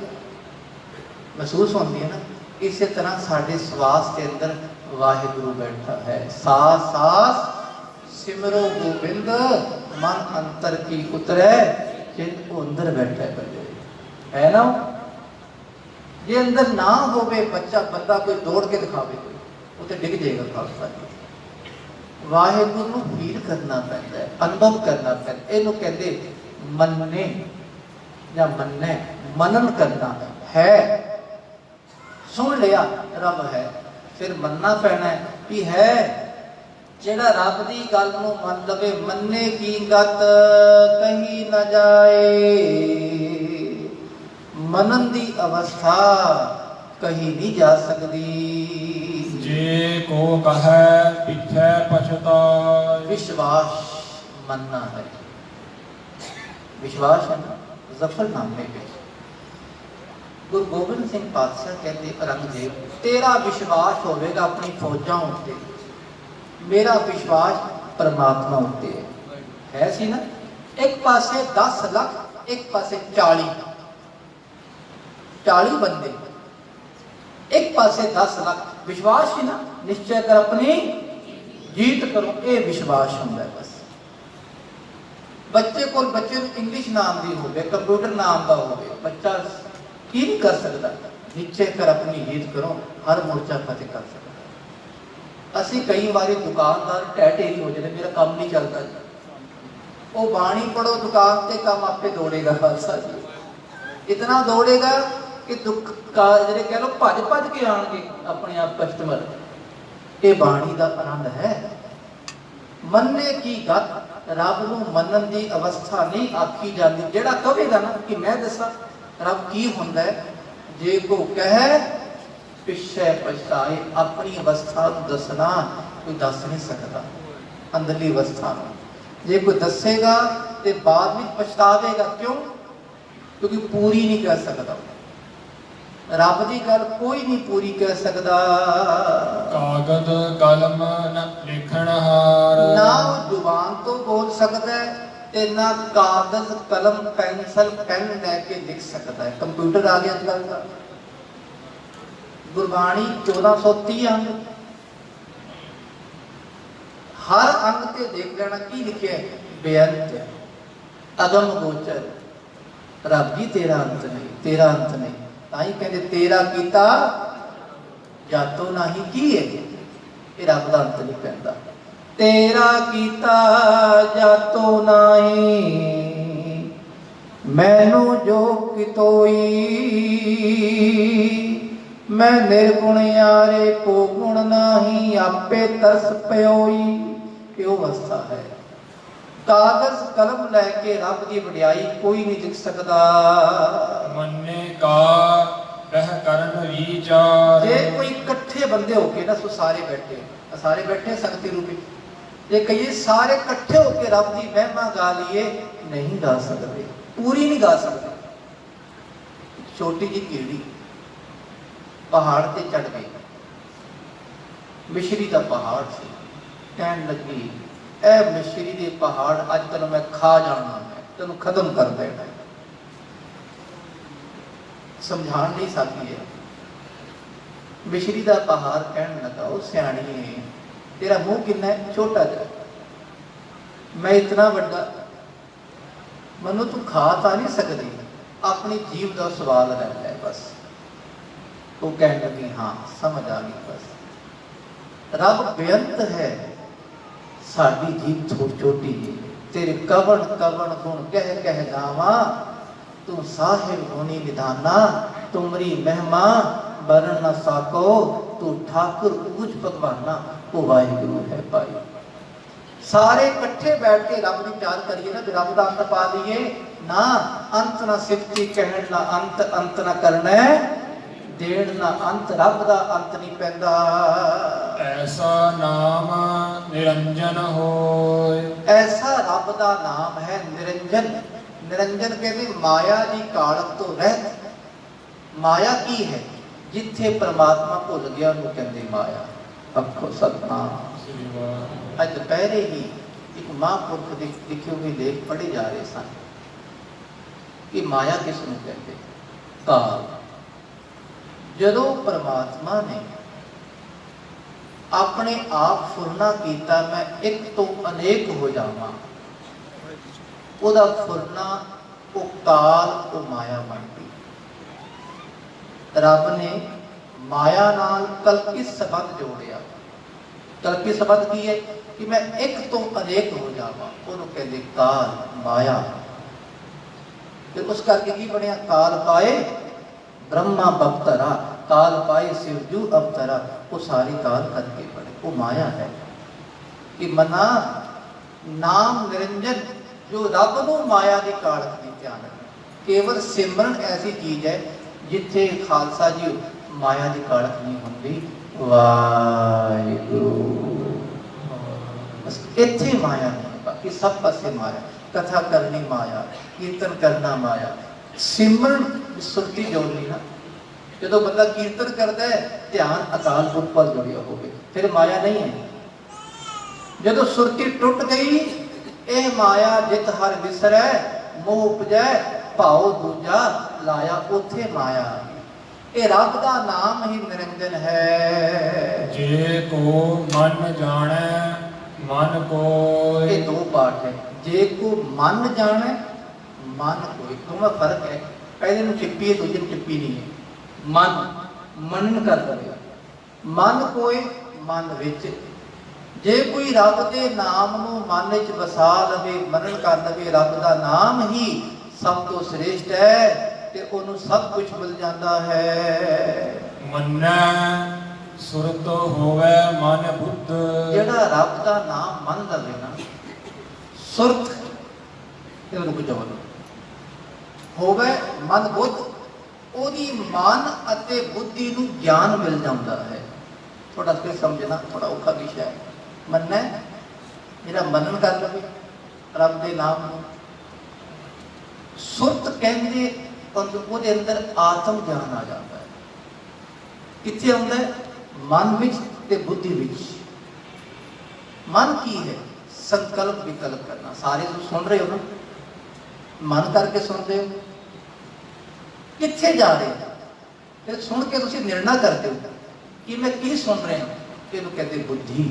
ਮਹਿਸੂਸ ਹੁੰਦੀ ਹੈ ਨਾ। ਇਸੇ ਤਰ੍ਹਾਂ ਸਾਡੇ ਸਵਾਸ ਦੇ ਅੰਦਰ ਵਾਹਿਗੁਰੂ ਬੈਠਾ ਹੈ। ਸਾਸ ਸਾਸ ਸਿਮਰੋ ਗੋਬਿੰਦ, ਮਨ ਅੰਤਰ ਕੀ ਉਤਰੈ, ਚਿੰਤ ਉਹ ਅੰਦਰ ਬੈਠਾ ਹੈ ਨਾ। ਜੇ ਅੰਦਰ ਨਾ ਹੋਵੇ ਬੱਚਾ, ਬੰਦਾ ਕੋਈ ਦੌੜ ਕੇ ਦਿਖਾਵੇ, ਉਹ ਤੇ ਡਿੱਗ ਜਾਏਗਾ ਖਾਲਸਾ ਜੀ। ਵਾਹਿਗੁਰੂ ਨੂੰ ਫੀਲ ਕਰਨਾ ਪੈਂਦਾ ਹੈ, ਅਨੁਭਵ ਕਰਨਾ ਪੈਂਦਾ। ਇਹਨੂੰ ਕਹਿੰਦੇ ਮੰਨੇ ਜਾਂ ਮੰਨੈ, ਮਨਨ ਕਰਨਾ ਹੈ। ਸੁਣ ਲਿਆ ਰੱਬ ਹੈ, ਫਿਰ ਮੰਨਣਾ ਪੈਣਾ ਵੀ ਹੈ। ਜਿਹੜਾ ਰੱਬ ਦੀ ਗੱਲ ਨੂੰ ਮੰਨ ਲਵੇ, ਮੰਨੇ ਕੀ ਗਤ ਕਹੀ ਨਾ ਜਾਏ। ਮਨਨ ਦੀ ਅਵਸਥਾ ਕਹੀ ਨਹੀਂ ਜਾ ਸਕਦੀ। ਜੇ ਕੋ ਕਹੈ ਪਿਛੈ ਪਛਤਾਏ। ਵਿਸ਼ਵਾਸ ਮੰਨਣਾ ਹੈ। ਵਿਸ਼ਵਾਸ ਹੈ ਨਾ, ਜ਼ਫਰਨਾਮੇ ਵਿੱਚ ਗੁਰੂ ਗੋਬਿੰਦ ਸਿੰਘ ਪਾਤਸ਼ਾਹ ਕਹਿੰਦੇ, ਔਰੰਗਜ਼ੇਬ ਤੇਰਾ ਵਿਸ਼ਵਾਸ ਹੋਵੇਗਾ ਆਪਣੀ ਫੌਜਾਂ ਉੱਤੇ, ਮੇਰਾ ਵਿਸ਼ਵਾਸ ਪਰਮਾਤਮਾ ਉੱਤੇ ਹੈ ਸੀ ਨਾ। ਇੱਕ ਪਾਸੇ 10 ਲੱਖ, ਇੱਕ ਪਾਸੇ 40 ਬੰਦੇ, ਇੱਕ ਪਾਸੇ 10 ਲੱਖ, ਵਿਸ਼ਵਾਸ ਹੀ ਨਾ, ਨਿਸ਼ਚੈ ਕਰ ਆਪਣੀ ਜੀਤ ਕਰੋ, ਇਹ ਵਿਸ਼ਵਾਸ ਹੁੰਦਾ ਹੈ ਬਸ। ਬੱਚੇ ਕੋਲ ਬੱਚੇ ਨੂੰ ਇੰਗਲਿਸ਼ ਨਾਮ ਦੀ ਹੋਵੇ, ਕੰਪਿਊਟਰ ਨਾਮ ਦਾ ਹੋਵੇ, ਬੱਚਾ ਕੀ ਨਹੀਂ ਕਰ ਸਕਦਾ? ਨਿਸ਼ਚੈ ਕਰ ਆਪਣੀ ਜੀਤ ਕਰੋ, ਹਰ ਮੋਰਚਾ ਫਤਿਹ ਕਰ ਸਕਦਾ। ਅਸੀਂ ਕਈ ਵਾਰੀ ਦੁਕਾਨਦਾਰ ਟੈਟੇਰੀ ਹੋ ਜਾਂਦੇ, ਮੇਰਾ ਕੰਮ ਨਹੀਂ ਚੱਲਦਾ ਜੀ। ਉਹ ਬਾਣੀ ਪੜੋ, ਦੁਕਾਨ ਤੇ ਕੰਮ ਆਪੇ ਦੌੜੇਗਾ ਖਾਲਸਾ ਜੀ, ਇਤਨਾ ਦੌੜੇਗਾ ਕਿ ਦੁੱਖ ਜਿਹੜੇ ਕਹਿ ਲੋ ਭੱਜ ਭੱਜ ਕੇ ਆਣਗੇ ਆਪਣੇ ਆਪ ਕਸਟਮਰ। ਇਹ ਬਾਣੀ ਦਾ ਆਨੰਦ ਹੈ। ਮੰਨੇ ਕੀ ਗੱਤ, ਰੱਬ ਨੂੰ ਮੰਨਣ ਦੀ ਅਵਸਥਾ ਨਹੀਂ ਆਖੀ ਜਾਂਦੀ। ਜਿਹੜਾ ਕਹੇਗਾ ਨਾ ਕਿ ਮੈਂ ਦੱਸਾਂ ਰੱਬ ਕੀ ਹੁੰਦਾ ਹੈ, ਜੇ ਕੋ ਕਹੇ ਪਿਛੇ ਪਛਤਾਏ, ਆਪਣੀ ਅਵਸਥਾ ਨੂੰ ਦੱਸਣਾ ਕੋਈ ਦੱਸ ਨਹੀਂ ਸਕਦਾ, ਅੰਦਰਲੀ ਅਵਸਥਾ ਨੂੰ। ਜੇ ਕੋਈ ਦੱਸੇਗਾ ਤੇ ਬਾਅਦ ਵਿੱਚ ਪਛਤਾਵੇਗਾ, ਕਿਉਂ? ਕਿਉਂਕਿ ਪੂਰੀ ਨਹੀਂ ਕਰ ਸਕਦਾ। ਰੱਬ ਦੀ ਗੱਲ ਕੋਈ ਨਹੀਂ ਪੂਰੀ ਕਰ ਸਕਦਾ। ਕਾਗਦ ਕਲਮ ਨ ਲਿਖਣ ਹਾਰ, ਨਾ ਉਹ ਜ਼ੁਬਾਨ ਤੋਂ ਬੋਲ ਸਕਦਾ ਹੈ ਤੇ ਨਾ ਕਾਗਜ਼ ਕਲਮ ਪੈਨਸਲ ਪੈਨ ਲੈ ਕੇ ਲਿਖ ਸਕਦਾ ਹੈ। ਕੰਪਿਊਟਰ ਆ ਗਿਆ ਅੱਜ ਕੱਲ੍ਹ ਦਾ। ਗੁਰਬਾਣੀ 1430 ਅੰਗ, ਹਰ ਅੰਗ ਤੇ ਦੇਖ ਲੈਣਾ ਕੀ ਲਿਖਿਆ ਹੈ। ਬੇਅੰਤ, ਅਗਮ ਗੋਚਰ, ਰੱਬ ਜੀ ਤੇਰਾ ਅੰਤ ਨਹੀਂ, ਤੇਰਾ ਅੰਤ ਨਹੀਂ। ਤਾਂ ਹੀ ਕਹਿੰਦੇ ਤੇਰਾ ਕੀਤਾ ਜਾਤੋ ਨਹੀਂ ਕੀ ਹੈ, ਇਹ ਰੱਬ ਦਾ ਅੰਤ ਨਹੀਂ ਪੈਂਦਾ। ਤੇਰਾ ਕੀਤਾ ਜਾਤੋ ਨਹੀਂ, ਮੈਨੂੰ ਜੋ ਕਿਤੋਈ, ਮੈਂ ਨਿਰਗੁਣ ਯਾਰੇ ਕੋ ਗੁਣ ਨਹੀਂ, ਆਪੇ ਤਰਸ ਪਿਓਈ। ਇਹ ਉਹ ਅਵਸਥਾ ਹੈ। ਕਾਗਜ਼ ਕਲਮ ਲੈ ਕੇ ਰੱਬ ਦੀ ਵਡਿਆਈ ਕੋਈ ਨਹੀਂ ਲਿਖ ਸਕਦਾ। ਮੰਨੇ ਕਾ ਰਹਿ ਕਰਨ ਵਿਚਾਰ, ਜੇ ਕੋਈ ਇਕੱਠੇ ਬੰਦੇ ਹੋ ਕੇ ਨਾ, ਸੋ ਸਾਰੇ ਬੈਠੇ ਸ਼ਕਤੀ ਰੂਪੀ, ਜੇ ਕਹੀਏ ਸਾਰੇ ਇਕੱਠੇ ਹੋ ਕੇ ਰੱਬ ਦੀ ਮਹਿਮਾ ਗਾ ਲਈਏ, ਨਹੀਂ ਗਾ ਸਕਦੇ, ਪੂਰੀ ਨਹੀਂ ਗਾ ਸਕਦੇ। ਛੋਟੀ ਜਿਹੀ ਕੀੜੀ ਪਹਾੜ ਤੇ ਚੜ ਗਈ, ਮਿਸ਼ਰੀ ਦਾ ਪਹਾੜ ਸੀ। ਕਹਿਣ ਲੱਗੀ ਇਹ ਮਿਸ਼ਰੀ ਦੇ ਪਹਾੜ ਅੱਜ ਤੈਨੂੰ ਮੈਂ ਖਾ ਜਾਣਾ, ਮੈਂ ਤੈਨੂੰ ਖਤਮ ਕਰ ਦੇਣਾ। ਸਮਝਾਣ ਨਹੀਂ ਸਕਦੀ ਹੈ। ਮਿਸ਼ਰੀ ਦਾ ਪਹਾੜ ਕਹਿਣ ਲੱਗਾ, ਉਹ ਸਿਆਣੀਏ ਤੇਰਾ ਮੂੰਹ ਕਿੰਨਾ ਹੈ? ਛੋਟਾ ਜਿਹਾ। ਮੈਂ ਇਤਨਾ ਵੱਡਾ, ਮੈਨੂੰ ਤੂੰ ਖਾ ਤਾਂ ਨਹੀਂ ਸਕਦੀ, ਆਪਣੀ ਜੀਵ ਦਾ ਸਵਾਦ ਲੈ ਲੈ ਬਸ। ਉਹ ਕਹਿਣ ਲੱਗੀ ਹਾਂ ਸਮਝ ਆ ਗਈ ਬਸ। ਰੱਬ ਬੇਅੰਤ ਹੈ, ਸਾਡੀ ਜੀਵ ਛੋਟੀ ਜੀ। ਤੇਰੇ ਕਵਣ ਕਵਣ ਗੁਣ ਕਹਿ ਕਹਿ ਗਾਵਾਂ, ਤੂੰ ਸਾਹਿਬ ਹੋਣੀ ਨਿਧਾਨਾ, ਤੁਮਰੀ ਮਹਿਮਾ ਬਰਨ ਨਾ ਸਾਕੋ, ਤੂੰ ਠਾकुर ਊਜ ਭਗਵਾਨਾ, ਉਹ ਵਾਹਿਗੁਰੂ ਹੈ ਭਾਈ। ਸਾਰੇ ਇਕੱਠੇ ਬੈਠ ਕੇ ਰੱਬ ਦੀ ਪਿਆਰ ਕਰੀਏ ਨਾ, ਰੱਬ ਦਾ ਅੰਤ ਪਾ ਲਈਏ ਨਾ। ਅੰਤ ਨਾ ਸਿਫਤੀ ਕਹਿਣ ਨਾ ਅੰਤ, ਅੰਤ ਨਾ ਕਰਨਾ ਦੇਣ ਨਾ ਅੰਤ। ਰੱਬ ਦਾ ਅੰਤ ਨਹੀਂ ਪੈਂਦਾ। ਐਸਾ ਨਾਮ ਨਿਰੰਜਨ ਹੋਏ, ਐਸਾ ਰੱਬ ਦਾ ਨਾਮ ਹੈ ਨਿਰੰਜਨ। ਨਿਰੰਜਨ ਕਹਿੰਦੇ ਮਾਇਆ ਦੀ ਕਾਲਕ ਤੋਂ ਰਹਿਤ। ਮਾਇਆ ਕੀ ਹੈ? ਜਿੱਥੇ ਪ੍ਰਮਾਤਮਾ ਭੁੱਲ ਗਿਆ ਉਹਨੂੰ ਕਹਿੰਦੇ ਮਾਇਆ। ਅੱਖੋ ਸਤਨਾਮ। ਅੱਜ ਦੁਪਹਿਰੇ ਹੀ ਇੱਕ ਮਹਾਂਪੁਰਖ ਦੇ ਲਿਖੇ ਹੋਏ ਲੇਖ ਪੜ੍ਹੇ ਜਾ ਰਹੇ ਸਨ ਕਿ ਮਾਇਆ ਕਿਸ ਨੂੰ ਕਹਿੰਦੇ? ਕਾਲ। ਜਦੋਂ ਪ੍ਰਮਾਤਮਾ ਨੇ ਆਪਣੇ ਆਪ ਫੁਰਨਾ ਕੀਤਾ, ਮੈਂ ਇੱਕ ਤੋਂ ਅਨੇਕ ਹੋ ਜਾਵਾਂ, ਉਹਦਾ ਫੁਰਨਾ ਉਹ ਕਾਲ, ਉਹ ਮਾਇਆ ਬਣ ਗਈ। ਰੱਬ ਨੇ ਮਾਇਆ ਨਾਲ ਕਲਪਿਤ ਸੰਬੰਧ ਜੋੜਿਆ। ਕਲਪਿਤ ਸੰਬੰਧ ਕੀ ਹੈ? ਕਿ ਮੈਂ ਇੱਕ ਤੋਂ ਅਨੇਕ ਹੋ ਜਾਵਾਂ, ਉਹਨੂੰ ਕਹਿੰਦੇ ਕਾਲ, ਮਾਇਆ। ਤੇ ਉਸ ਕਰਕੇ ਕੀ ਬਣਿਆ? ਕਾਲ ਪਾਏ ਬ੍ਰਹਮਾ ਬਖਤਰਾ, ਕਾਲ ਪਾਏ ਸਿਰਜੂ ਅਵਤਰਾ। ਉਹ ਸਾਰੀ ਕਾਲ ਕਰਕੇ ਬਣੇ, ਉਹ ਮਾਇਆ ਹੈ। ਕਿ ਮਨਾ ਨਾਮ ਨਿਰੰਜਨ, ਜੋ ਰੱਬ ਨੂੰ ਮਾਇਆ ਦੀ ਕਾਲਕ ਦੀ ਧਿਆਨ ਹੈ। ਕੇਵਲ ਸਿਮਰਨ ਐਸੀ ਚੀਜ਼ ਹੈ ਜਿੱਥੇ ਖਾਲਸਾ ਜੀ ਮਾਇਆ ਦੀ ਕਾਲਕ ਨਹੀਂ ਹੁੰਦੀ। ਵਾਹਿਗੁਰੂ, ਬਸ ਇੱਥੇ ਮਾਇਆ ਨਹੀਂ, ਬਾਕੀ ਸਭ ਪਾਸੇ ਮਾਇਆ। ਕਥਾ ਕਰਨੀ ਮਾਇਆ, ਕੀਰਤਨ ਕਰਨਾ ਮਾਇਆ, ਸਿਮਰਨ ਸੁਰਤੀ ਜੋੜਨੀ ਨਾ। ਜਦੋਂ ਬੰਦਾ ਕੀਰਤਨ ਕਰਦਾ ਹੈ, ਧਿਆਨ ਅਕਾਲ ਪੁਰਖ ਪਰ ਜੁੜਿਆ ਹੋਵੇ, ਫਿਰ ਮਾਇਆ ਨਹੀਂ ਹੈ। ਜਦੋਂ ਸੁਰਤੀ ਟੁੱਟ ਗਈ, ਇਹ ਮਾਇਆ ਜਿਤ ਹਰ ਵਿਸਰੈ, ਮੋਹ ਉਪਜੈ ਭਾਉ ਦੂਜਾ ਲਾਇਆ, ਉੱਥੇ ਮਾਇਆ। ਇਹ ਰੱਬ ਦਾ ਨਾਮ ਹੀ ਨਿਰੰਜਨ ਹੈ। ਜੇ ਕੋ ਮਨ ਜਾਣੈ ਮਨ ਕੋਇ। ਇਹ ਦੋ ਪਾਠ ਹੈ। ਜੇ ਕੋ ਮਨ ਜਾਣੈ ਮਨ ਕੋਇ, ਦੋਵਾਂ ਫਰਕ ਹੈ। ਪਹਿਲੇ ਨੂੰ ਚਿੱਪੀ ਹੈ, ਦੂਜੇ ਨੂੰ ਚਿੱਪੀ ਨਹੀਂ ਹੈ। ਮਨਨ ਕਰ ਲਵੇਗਾ। ਮਨ ਕੋਇ ਮਨ ਵਿੱਚ। ਜੇ ਕੋਈ ਰੱਬ ਦੇ ਨਾਮ ਨੂੰ ਮਨ ਵਿੱਚ ਵਸਾ ਲਵੇ, ਮਨਨ ਕਰ ਲਵੇ, ਰੱਬ ਦਾ ਨਾਮ ਹੀ ਸਭ ਤੋਂ ਸ੍ਰੇਸ਼ਟ ਹੈ ਤੇ ਉਹਨੂੰ ਸਭ ਕੁਝ ਮਿਲ ਜਾਂਦਾ ਹੈ। ਮੰਨੈ ਸੁਰਤ ਹੋਵੇ ਮਨ ਬੁੱਧ। ਜਿਹੜਾ ਰੱਬ ਦਾ ਨਾਮ ਮੰਨ ਲਵੇ ਨਾ, ਸੁਰਤ ਇਹ ਰੁਕ ਜਾਓ, ਹੋਵੇ ਮਨ ਬੁੱਧ, ਉਹਦੀ ਮਨ ਅਤੇ ਬੁੱਧੀ ਨੂੰ ਗਿਆਨ ਮਿਲ ਜਾਂਦਾ ਹੈ। ਥੋੜਾ ਫਿਰ ਸਮਝਣਾ ਥੋੜਾ ਔਖਾ ਵਿਸ਼ਾ ਹੈ। ਮੰਨੈ ਜਿਹੜਾ ਮੰਨਣ ਕਰ ਲਵੇ ਰੱਬ ਦੇ ਨਾਮ ਨੂੰ। ਸੁਰਤ ਕਹਿੰਦੇ ਉਹਦੇ ਅੰਦਰ ਆਤਮ ਗਿਆਨ ਆ ਜਾਂਦਾ ਹੈ। ਕਿੱਥੇ ਆਉਂਦਾ ਹੈ? ਮਨ ਵਿੱਚ ਤੇ ਬੁੱਧੀ ਵਿੱਚ। ਮਨ ਕੀ ਹੈ? ਸੰਕਲਪ ਵਿਕਲਪ ਕਰਨਾ। ਸਾਰੇ ਤੁਸੀਂ ਸੁਣ ਰਹੇ ਹੋ ਨਾ, ਮਨ ਕਰਕੇ ਸੁਣਦੇ ਹੋ। ਕਿੱਥੇ ਜਾ ਰਹੇ ਹੋ? ਫਿਰ ਸੁਣ ਕੇ ਤੁਸੀਂ ਨਿਰਣਾ ਕਰਦੇ ਹੋ ਕਿ ਮੈਂ ਕੀ ਸੁਣ ਰਿਹਾ। ਇਹਨੂੰ ਕਹਿੰਦੇ ਬੁੱਧੀ।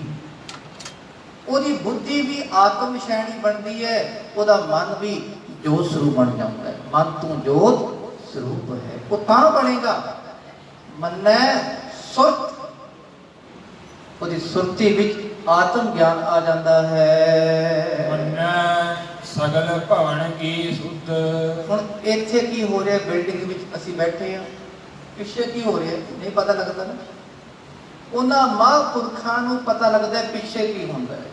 ਉਹਦੀ ਬੁੱਧੀ ਵੀ ਆਤਮ ਸ਼ੈਣੀ ਬਣਦੀ ਹੈ, ਉਹਦਾ ਮਨ ਵੀ ਜੋਤ ਸਰੂਪ ਬਣ ਜਾਂਦਾ ਹੈ। ਮਨ ਤੋਂ ਜੋਤ ਸਰੂਪ ਹੈ, ਉਹ ਤਾਂ ਬਣੇਗਾ। ਮੰਨੈ ਸੁਰਤ, ਉਹਦੀ ਸੁਰਤੀ ਵਿੱਚ ਆਤਮ ਗਿਆਨ ਆ ਜਾਂਦਾ ਹੈ। ਮੰਨੈ ਸਗਲ ਭਵਨ ਕੀ ਸੁਧ। ਹੁਣ ਇੱਥੇ ਕੀ ਹੋ ਰਿਹਾ? ਬਿਲਡਿੰਗ ਵਿੱਚ ਅਸੀਂ ਬੈਠੇ ਹਾਂ, ਪਿੱਛੇ ਕੀ ਹੋ ਰਿਹਾ ਨਹੀਂ ਪਤਾ ਲੱਗਦਾ ਨਾ। ਉਹਨਾਂ ਮਹਾਂਪੁਰਖਾਂ ਨੂੰ ਪਤਾ ਲੱਗਦਾ ਪਿੱਛੇ ਕੀ ਹੁੰਦਾ ਹੈ।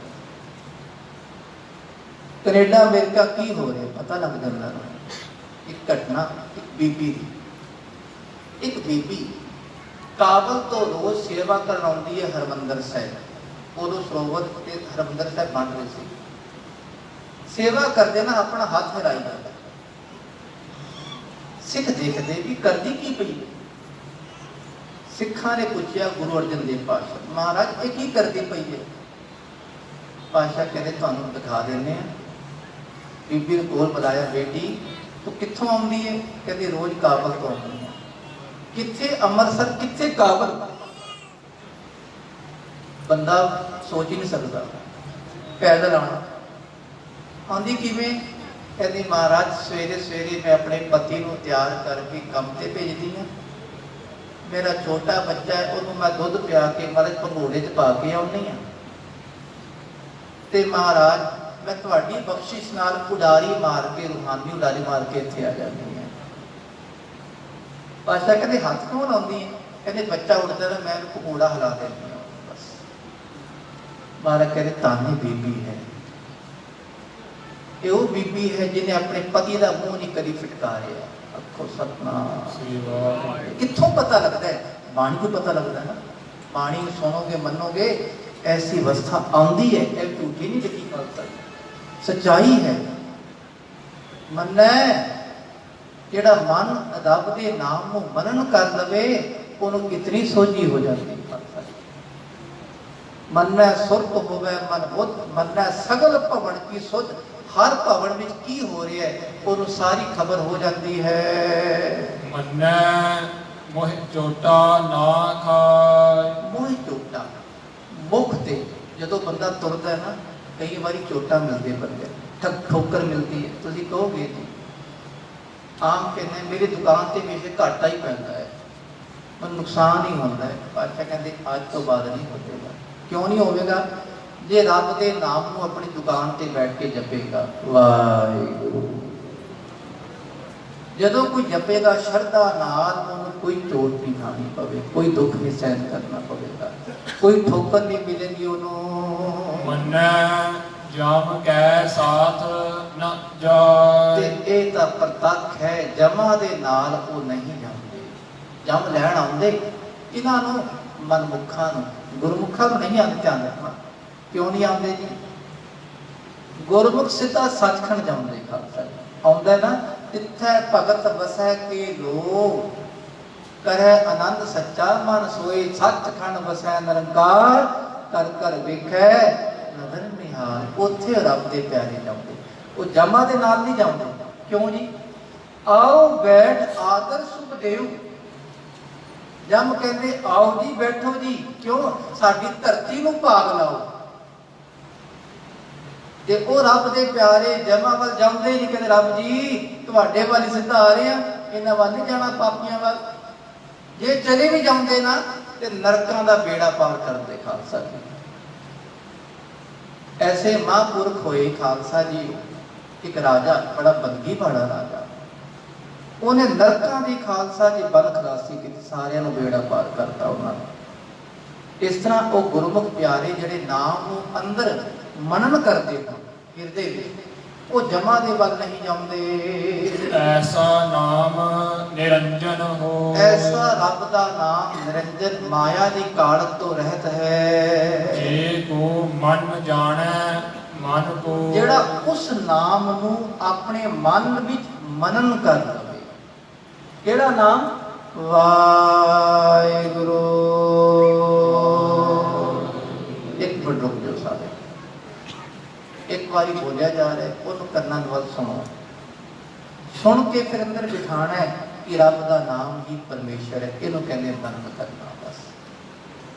ਕੈਨੇਡਾ ਅਮਰੀਕਾ ਕੀ ਹੋ ਰਿਹਾ ਪਤਾ ਲੱਗ ਜਾਂਦਾ। ਇੱਕ ਘਟਨਾ, ਇੱਕ ਬੀਬੀ ਦੀ, ਇੱਕ ਬੀਬੀ ਕਾਬਲ ਤੋਂ ਰੋਜ਼ ਸੇਵਾ ਕਰਨ ਆਉਂਦੀ ਹੈ ਹਰਿਮੰਦਰ ਸਾਹਿਬ। ਉਦੋਂ ਸਰੋਵਰ ਤੇ ਹਰਿਮੰਦਰ ਸਾਹਿਬ ਬਣ ਰਹੇ ਸੀ। ਸੇਵਾ ਕਰਦੇ ਨਾ ਆਪਣਾ ਹੱਥ ਹਿਲਾਈ ਜਾਂਦਾ। ਸਿੱਖ ਦੇਖਦੇ ਵੀ ਕਰਦੀ ਕੀ ਪਈ। ਸਿੱਖਾਂ ਨੇ ਪੁੱਛਿਆ ਗੁਰੂ ਅਰਜਨ ਦੇਵ ਪਾਤਸ਼ਾਹ, ਮਹਾਰਾਜ ਇਹ ਕੀ ਕਰਦੀ ਪਈ ਹੈ? ਪਾਤਸ਼ਾਹ ਕਹਿੰਦੇ ਤੁਹਾਨੂੰ ਦਿਖਾ ਦਿੰਦੇ ਆ। ਬੀਬੀ ਨੂੰ ਕੋਲ ਬੁਲਾਇਆ, ਬੇਟੀ ਤੂੰ ਕਿੱਥੋਂ ਆਉਂਦੀ ਹੈ? ਕਹਿੰਦੀ ਰੋਜ਼ ਕਾਬਲ ਤੋਂ ਆਉਂਦੀ ਹੈ। ਕਿੱਥੇ? ਅੰਮ੍ਰਿਤਸਰ। ਕਿੱਥੇ? ਕਾਬਲ। ਬੰਦਾ ਸੋਚ ਹੀ ਨਹੀਂ ਸਕਦਾ ਪੈਦਲ ਆਉਣਾ। ਆਉਂਦੀ ਕਿਵੇਂ? ਕਹਿੰਦੀ ਮਹਾਰਾਜ ਸਵੇਰੇ ਸਵੇਰੇ ਮੈਂ ਆਪਣੇ ਪਤੀ ਨੂੰ ਤਿਆਰ ਕਰਕੇ ਕੰਮ ਤੇ ਭੇਜਦੀ ਹਾਂ। ਮੇਰਾ ਛੋਟਾ ਬੱਚਾ ਹੈ, ਉਹਨੂੰ ਮੈਂ ਦੁੱਧ ਪਿਆ ਕੇ ਮਹਾਰਾਜ ਭਗੋੜੇ 'ਚ ਪਾ ਕੇ ਆਉਂਦੀ ਹਾਂ। ਤੇ ਮਹਾਰਾਜ ਮੈਂ ਤੁਹਾਡੀ ਬਖਸ਼ਿਸ਼ ਨਾਲ ਉਡਾਰੀ ਮਾਰ ਕੇ, ਰੂਹਾਨੀ ਉਡਾਰੀ ਮਾਰ ਕੇ ਇੱਥੇ ਆ ਜਾਂਦੀ ਹਾਂ। ਪਾਤਸ਼ਾਹ ਕਹਿੰਦੇ ਹੱਥ ਕਿਉਂ ਲਾਉਂਦੀ ਹੈ? ਕਹਿੰਦੇ ਬੱਚਾ ਉੱਠਦਾ ਨਾ ਮੈਂ ਉਹਨੂੰ ਭਗੋੜਾ ਹਿਲਾ ਦਿੰਦੀ ਹਾਂ ਬਸ। ਮਹਾਰਾਜ ਕਹਿੰਦੇ ਤਾਨੀ ਬੀਬੀ ਹੈ। ਇਹ ਉਹ ਬੀਬੀ ਹੈ ਜਿਹਨੇ ਆਪਣੇ ਪਤੀ ਦਾ ਮੂੰਹ ਨਹੀਂ ਕਦੀ ਫਿਟਕਾਰਿਆ। ਅੱਖੋਂ ਸਤਨਾਮ। ਕਿੱਥੋਂ ਪਤਾ ਲੱਗਦਾ ਹੈ? ਬਾਣੀ ਤੋਂ ਪਤਾ ਲੱਗਦਾ ਨਾ। ਬਾਣੀ ਨੂੰ ਸੁਣੋਗੇ ਮੰਨੋਗੇ ਐਸੀ ਅਵਸਥਾ ਆਉਂਦੀ ਹੈ। ਇਹ ਝੂਠੀ ਨਹੀਂ ਲਿਖੀ ਗੱਲ, ਸੱਚਾਈ ਹੈ। ਮੰਨੈ ਜਿਹੜਾ ਮਨ ਰੱਬ ਦੇ ਨਾਮ ਨੂੰ ਮਨਨ ਕਰ ਲਵੇ ਉਹਨੂੰ ਕਿਤਨੀ ਸੋਝੀ ਹੋ ਜਾਂਦੀ ਹੈ। ਮੰਨੈ ਸੁਰਤ ਹੋਵੇ ਮਨ ਬੁੱਧ। ਮੰਨੈ ਸਗਲ ਭਵਨ ਕੀ ਸੁਧ। ਹਰ ਭਵਨ ਵਿੱਚ ਕੀ ਹੋ ਰਿਹਾ ਹੈ ਉਹਨੂੰ ਸਾਰੀ ਖਬਰ ਹੋ ਜਾਂਦੀ ਹੈ। ਮੰਨੈ ਮੋਹ ਚੋਟਾ ਨਾ ਖਾਏ। ਮੋਹ ਚੋਟਾ, ਮੁਖ ਤੇ ਜਦੋਂ ਬੰਦਾ ਤੁਰਦਾ ਹੈ ਨਾ, ਕਈ ਵਾਰੀ ਚੋਟਾਂ ਮਿਲਦੀ ਬੰਦੇ, ਠੋਕਰ ਮਿਲਦੀ ਹੈ। ਤੁਸੀਂ ਕਹੋਗੇ ਜੀ ਆਮ ਕਹਿੰਦੇ ਮੇਰੀ ਦੁਕਾਨ ਤੇ ਹਮੇਸ਼ਾ ਘਾਟਾ ਹੀ ਪੈਂਦਾ ਹੈ, ਮੈਨੂੰ ਨੁਕਸਾਨ ਹੀ ਹੁੰਦਾ ਹੈ। ਪਾਤਸ਼ਾਹ ਕਹਿੰਦੇ ਅੱਜ ਤੋਂ ਬਾਅਦ ਨਹੀਂ ਹੋਵੇਗਾ। ਕਿਉਂ ਨਹੀਂ ਹੋਵੇਗਾ? ਜੇ ਰੱਬ ਦੇ ਨਾਮ ਨੂੰ ਆਪਣੀ ਦੁਕਾਨ ਤੇ ਬੈਠ ਕੇ ਜਪੇਗਾ, ਵਾਹਿਗੁਰੂ, ਜਦੋਂ ਕੋਈ ਜਪੇਗਾ ਸ਼ਰਧਾ ਨਾਲ, ਉਹਨੂੰ ਕੋਈ ਚੋਟ ਨਹੀਂ ਖਾਣੀ ਪਵੇ, ਕੋਈ ਦੁੱਖ ਨਹੀਂ ਸਹਿਣ ਕਰਨਾ ਪਵੇਗਾ, ਕੋਈ ਠੋਕਰ ਨਹੀਂ ਮਿਲੇਗੀ ਉਹਨੂੰ। ਮੰਨੈ ਜਮ ਕੈ ਸਾਥ ਨ ਜਾਏ। ਤੇ ਇਹ ਤਾਂ ਪ੍ਰਤੱਖ ਹੈ, ਜਮਾਂ ਦੇ ਨਾਲ ਉਹ ਨਹੀਂ ਜਾਂਦੇ। ਜਮ ਲੈਣ ਆਉਂਦੇ ਇਹਨਾਂ ਨੂੰ, ਮਨਮੁਖਾਂ ਨੂੰ, ਗੁਰਮੁਖਾਂ ਨੂੰ ਨਹੀਂ ਆਉਂਦੇ। ਧਿਆਨ ਰੱਖਣਾ, ਕਿਉਂ ਨਹੀਂ ਆਉਂਦੇ ਜੀ? ਗੁਰਮੁਖ ਸਿੱਧਾ ਸੱਚਖੰਡ ਜਾਂਦੇ। ਖਾਲਸਾ ਆਉਂਦਾ ਨਾ, ਤਿੱਥੈ ਭਗਤ ਵਸੈ ਕੇ ਲੋ, ਕਰੈ ਆਨੰਦ ਸੱਚਾ ਮਨ ਸੋਏ। ਸੱਚਖੰਡ ਵਸੈ ਨਿਰੰਕਾਰ, ਕਰ ਕਰ ਵੇਖੈ ਨਦਰ ਨਿਹਾਲ। ਉੱਥੇ ਰੱਬ ਦੇ ਪਿਆਰੇ ਜਾਂਦੇ, ਉਹ ਜਮਾ ਦੇ ਨਾਲ ਨਹੀਂ ਜਾਂਦੇ। ਕਿਉਂ ਜੀ? ਆਓ ਬੈਠ ਆਦਰ ਸੁਖ ਦੇਉ। ਜਮ ਕਹਿੰਦੇ ਆਓ ਜੀ ਬੈਠੋ ਜੀ, ਕਿਉਂ? ਸਾਡੀ ਧਰਤੀ ਨੂੰ ਭਾਗ ਲਾਓ। ਤੇ ਉਹ ਰੱਬ ਦੇ ਪਿਆਰੇ ਜਮਾਂ ਵੱਲ ਜਾਂਦੇ ਨਹੀਂ, ਕਹਿੰਦੇ ਰੱਬ ਜੀ ਤੁਹਾਡੇ ਵੱਲ ਹੀ ਸਿੱਧਾ ਆ ਰਹੇ ਆ, ਇਹਨਾਂ ਵੱਲ ਨਹੀਂ ਜਾਣਾ, ਪਾਪੀਆਂ ਵੱਲ। ਜੇ ਚਲੇ ਵੀ ਜਾਂਦੇ ਨਾ ਤੇ ਨਰਕਾਂ ਦਾ ਬੇੜਾ ਪਾਰ ਕਰਦੇ ਖਾਲਸਾ ਜੀ। ਐਸੇ ਮਹਾਂਪੁਰਖ ਹੋਏ ਖਾਲਸਾ ਜੀ। ਇੱਕ ਰਾਜਾ, ਬੜਾ ਬੰਗੀ ਬਾੜਾ ਰਾਜਾ, ਉਹਨੇ ਨਰਕਾਂ ਦੀ ਖਾਲਸਾ ਜੀ ਬਲ ਖਲਾਸੀ ਕੀਤੀ, ਸਾਰਿਆਂ ਨੂੰ ਬੇੜਾ ਪਾਰ ਕਰਤਾ ਉਹਨਾਂ ਨੇ। ਇਸ ਤਰ੍ਹਾਂ ਉਹ ਗੁਰਮੁਖ ਪਿਆਰੇ ਜਿਹੜੇ ਨਾਮ ਨੂੰ ਅੰਦਰ ਮਨਨ ਕਰਦੇ ਹਨ ਹਿਰਦੇ ਵਿੱਚ, ਉਹ ਜਮਾ ਦੇ ਵੱਲ ਨਹੀਂ ਜਾਂਦੇ। ਐਸਾ ਨਾਮ ਨਿਰੰਜਨ ਹੋ, ਐਸਾ ਰੱਬ ਦਾ ਨਾਮ ਨਿਰੰਜਨ ਮਾਇਆ ਦੀ ਕਾਲਕ ਤੋਂ ਰਹਿਤ ਹੈ। ਜੇ ਕੋ ਮਨ ਜਾਣੈ ਮਨ ਕੋ, ਜਿਹੜਾ ਉਸ ਨਾਮ ਨੂੰ ਆਪਣੇ ਮਨ ਵਿੱਚ ਮਨਨ ਕਰ ਲਵੇ। ਕਿਹੜਾ ਨਾਮ? ਵਾਹਿਗੁਰੂ। ਇੱਕ ਮਿੰਟ ਰੁਕ ਜਾਓ ਸਾਰੇ, ਇੱਕ ਵਾਰੀ ਬੋਲਿਆ ਜਾ ਰਿਹਾ, ਉਹਨੂੰ ਕੰਨਾਂ ਵੱਲ ਸੁਣੋ। ਸੁਣ ਕੇ ਫਿਰ ਅੰਦਰ ਬਿਠਾਣਾ ਹੈ ਕਿ ਰੱਬ ਦਾ ਨਾਮ ਹੀ ਪਰਮੇਸ਼ਰ ਹੈ। ਇਹਨੂੰ ਕਹਿੰਦੇ ਮਨਨ ਕਰਨਾ। ਬਸ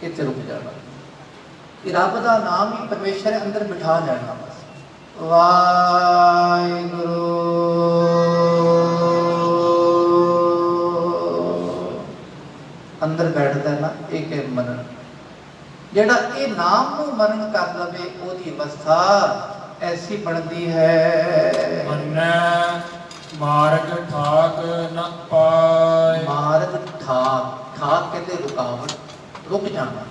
ਇੱਥੇ ਰੁਕ ਜਾਣਾ ਕਿ ਰੱਬ ਦਾ ਨਾਮ ਹੀ ਪਰਮੇਸ਼ਰ ਹੈ, ਅੰਦਰ ਬਿਠਾ ਲੈਣਾ ਬਸ। ਵਾਹਿਗੁਰੂ। ਅੰਦਰ ਬੈਠਦਾ ਨਾ, ਇਹ ਹੈ ਮਨਨ। ਜਿਹੜਾ ਇਹ ਨਾਮ ਨੂੰ ਮਨਨ ਕਰ ਲਵੇ, ਉਹਦੀ ਅਵਸਥਾ ਐਸੀ ਬਣਦੀ ਹੈ। ਮੰਨੈ ਮਾਰਗ ਠਾਕ ਨ ਪਾਏ, ਮਾਰਗ ਠਾਕ, ਠਾਕ ਕਹਿੰਦੇ ਰੁਕਾਵਟ, ਰੁਕ ਜਾਣਾ।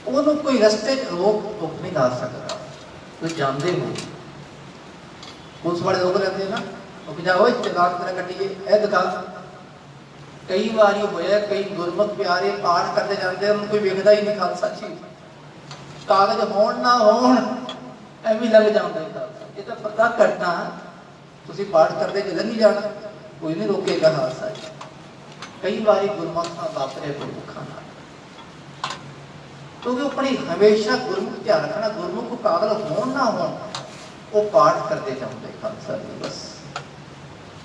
ਉਹਨੂੰ ਕੋਈ ਰਸਤੇ 'ਚ ਰੋਕ ਨਹੀਂ ਲਾ ਸਕਦਾ। ਤੁਸੀਂ ਜਾਣਦੇ ਹੋ ਪੁਲਿਸ ਵਾਲੇ ਰੋਕ ਲੈਂਦੇ ਨਾ, ਰੁਕ ਜਾਓ ਚਲਾਨ ਤੇਰਾ ਕੱਢੀਏ, ਇਹ ਦਿਖਾ। ਕਈ ਵਾਰੀ ਹੋਇਆ, ਕਈ ਗੁਰਮੁਖ ਪਿਆਰੇ ਪਾਠ ਕਰਦੇ ਜਾਂਦੇ, ਉਹਨੂੰ ਕੋਈ ਵੇਖਦਾ ਹੀ ਨਹੀਂ ਖਾਲਸਾ ਜੀ। ਕਾਗਜ਼ ਹੋਣ ਨਾ ਹੋਣ ਐਵੇਂ ਲੱਗ ਜਾਂਦਾ ਖਾਲਸਾ। ਇਹ ਤਾਂ ਪਤਾ ਕਰਨਾ, ਤੁਸੀਂ ਪਾਠ ਕਰਦੇ ਜਦੋਂ ਨਹੀਂ ਜਾਣਾ, ਕੋਈ ਨਹੀਂ ਰੋਕੇਗਾ ਖਾਲਸਾ ਜੀ। ਕਈ ਵਾਰੀ ਗੁਰਮੁਖਾਂ ਵਾਪਰਿਆ ਗੁਰਮੁਖਾਂ ਨਾਲ, ਕਿਉਂਕਿ ਆਪਣੀ ਹਮੇਸ਼ਾ ਗੁਰਮੁਖ ਧਿਆਨ ਰੱਖਣਾ। ਗੁਰਮੁਖ ਪਾਗਲ ਹੋਣ ਨਾ ਹੋਣ, ਉਹ ਪਾਠ ਕਰਦੇ ਜਾਂਦੇ ਖਾਲਸਾ ਜੀ। ਬਸ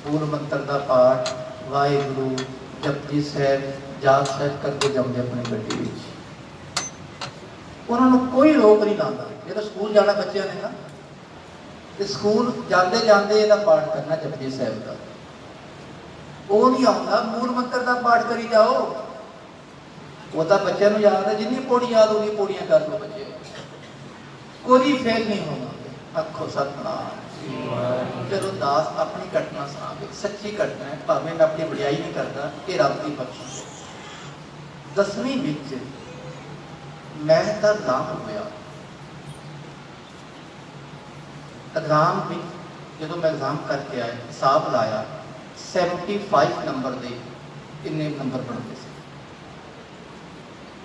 ਮੂਲ ਮੰਤਰ ਦਾ ਪਾਠ, ਵਾਹਿਗੁਰੂ, ਜਪਜੀ ਸਾਹਿਬ, ਜਾਪ ਸਾਹਿਬ ਕਰਦੇ ਜਾਂਦੇ ਆਪਣੀ ਗੱਡੀ ਵਿੱਚ। ਉਹਨਾਂ ਨੂੰ ਕੋਈ ਰੋਕ ਨਹੀਂ ਲਾਉਂਦਾ। ਜਦੋਂ ਸਕੂਲ ਜਾਣਾ ਬੱਚਿਆਂ ਨੇ ਨਾ, ਤੇ ਸਕੂਲ ਜਾਂਦੇ ਜਾਂਦੇ ਇਹਦਾ ਪਾਠ ਕਰਨਾ ਜਪਜੀ ਸਾਹਿਬ ਦਾ। ਉਹ ਨਹੀਂ ਆਉਂਦਾ ਮੂਲ ਮੰਤਰ ਦਾ ਪਾਠ ਕਰੀ ਜਾਓ। ਉਹ ਤਾਂ ਬੱਚਿਆਂ ਨੂੰ ਯਾਦ ਹੈ, ਜਿੰਨੀ ਪੌੜੀ ਯਾਦ ਹੋਗੀ ਪੌੜੀਆਂ ਕਰ ਲਓ ਬੱਚੇ, ਕੋਈ ਫੇਲ ਨਹੀਂ ਹੋਣਾ। ਆਖੋ ਸਤਨਾਮ। ਚਲੋ ਦਾਸ ਆਪਣੀ ਘਟਨਾ ਸੁਣਾਵੇ, ਸੱਚੀ ਘਟਨਾ ਹੈ, ਭਾਵੇਂ ਮੈਂ ਆਪਣੀ ਵਡਿਆਈ ਨਹੀਂ ਕਰਦਾ, ਇਹ ਰੱਬ ਦੀ ਬਖਸ਼ਿਸ਼ ਹੈ। 10ਵੀਂ ਵਿੱਚ ਮੈਂ ਤਾਂ ਐਗਜ਼ਾਮ ਹੋਇਆ। ਐਗਜ਼ਾਮ ਵਿੱਚ ਜਦੋਂ ਮੈਂ ਐਗਜ਼ਾਮ ਕਰਕੇ ਆਇਆ, ਹਿਸਾਬ ਲਾਇਆ, 75 ਨੰਬਰ ਦੇ ਕਿੰਨੇ ਨੰਬਰ ਬਣਦੇ ਸੀ।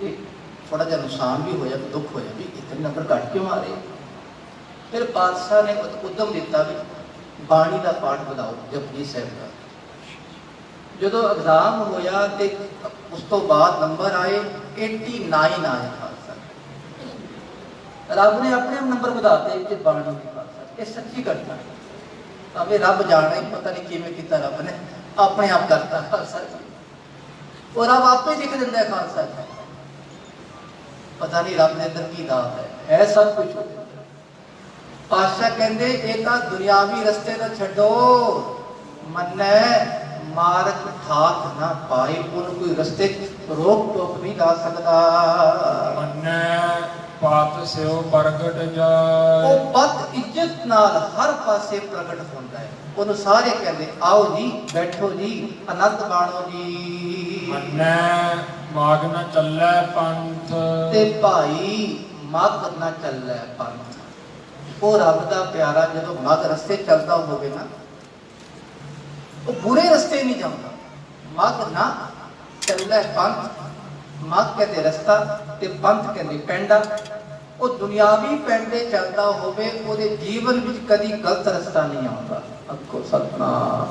ਇਹ ਥੋੜਾ ਜਿਹਾ ਨੁਕਸਾਨ ਵੀ ਹੋਇਆ, ਦੁੱਖ ਹੋਇਆ ਵੀ ਇਤਨੇ ਨੰਬਰ ਘੱਟ ਕਿਉਂ ਆ ਰਹੇ। ਫਿਰ ਬਾਦਸ਼ਾਹ ਨੇ ਉਦਮ ਦਿੱਤਾ ਵੀ ਬਾਣੀ ਦਾ ਪਾਠ ਵਧਾਓ, ਜਪਜੀ ਸਾਹਿਬ ਦਾ। ਜਦੋਂ ਐਗਜ਼ਾਮ ਹੋਇਆ ਤੇ ਉਸ ਤੋਂ ਬਾਅਦ ਨੰਬਰ ਆਏ 89 ਆਏ ਖਾਲਸਾ। ਰੱਬ ਨੇ ਆਪਣੇ ਨੰਬਰ ਵਧਾਤੇ ਕਿ ਬਾਣੀ ਦੇ ਖਾਲਸਾ। ਇਹ ਸੱਚੀ ਘਟਨਾ ਹੈ। ਭਾਵੇਂ ਰੱਬ ਜਾਣੇ, ਪਤਾ ਨਹੀਂ ਕਿਵੇਂ ਕੀਤਾ ਰੱਬ ਨੇ, ਆਪਣੇ ਆਪ ਕਰਤਾ ਖਾਲਸਾ ਜੀ। ਉਹ ਰੱਬ ਆਪੇ ਲਿਖ ਦਿੰਦਾ ਹੈ ਖਾਲਸਾ ਜੀ। ਪਤਾ ਨਹੀਂ ਰੱਬ ਦੇ ਅੰਦਰ ਕੀ ਦਾਤ ਹੈ ਸਭ ਕੁਝ। ਪਾਤਸ਼ਾਹ ਕਹਿੰਦੇ ਇਹ ਤਾਂ ਦੁਨਿਆਵੀ ਰਸਤੇ ਦਾ ਛੱਡੋ, ਮੰਨੈ ਮਾਰਗ ਠਾਕ ਨਾ ਪਾਏ। ਉਹਨੂੰ ਕੋਈ ਰਸਤੇ 'ਚ ਰੋਕ ਟੋਕ ਨਹੀਂ ਲਾ ਸਕਦਾ। ਮੰਨੈ ਪਤ ਸਿਓ ਪ੍ਰਗਟ ਜਾਏ, ਉਹ ਪਤ ਇੱਜ਼ਤ ਨਾਲ ਹਰ ਪਾਸੇ ਪ੍ਰਗਟ ਹੁੰਦਾ ਹੈ। ਉਹਨੂੰ ਸਾਰੇ ਕਹਿੰਦੇ ਆਓ ਜੀ, ਬੈਠੋ ਜੀ, ਆਨੰਦ ਮਾਣੋ ਜੀ। ਮੰਨੈ ਮਾਗ ਨ ਚੱਲੈ ਪੰਥ, ਤੇ ਭਾਈ ਮੱਗ ਨਾ ਚੱਲੈ ਪੰਥ। ਉਹ ਰੱਬ ਦਾ ਪਿਆਰਾ ਜਦੋਂ ਮੱਗ ਰਸਤੇ ਚੱਲਦਾ ਹੋਵੇ ਨਾ, ਉਹ ਬੁਰੇ ਰਸਤੇ ਨਹੀਂ ਜਾਂਦਾ। ਮੱਗ ਨਾ ਚੱਲੈ ਪੰਥ, ਮੱਗ ਕਹਿੰਦੇ ਰਸਤਾ ਤੇ ਪੰਥ ਕਹਿੰਦੇ ਪੈਂਡਾ। ਉਹ ਦੁਨਿਆਵੀ ਪੈਂਡੇ ਚੱਲਦਾ ਹੋਵੇ, ਉਹਦੇ ਜੀਵਨ ਵਿੱਚ ਕਦੀ ਗਲਤ ਰਸਤਾ ਨਹੀਂ ਆਉਂਦਾ। ਅੱਗੋਂ ਸਤਨਾਮ।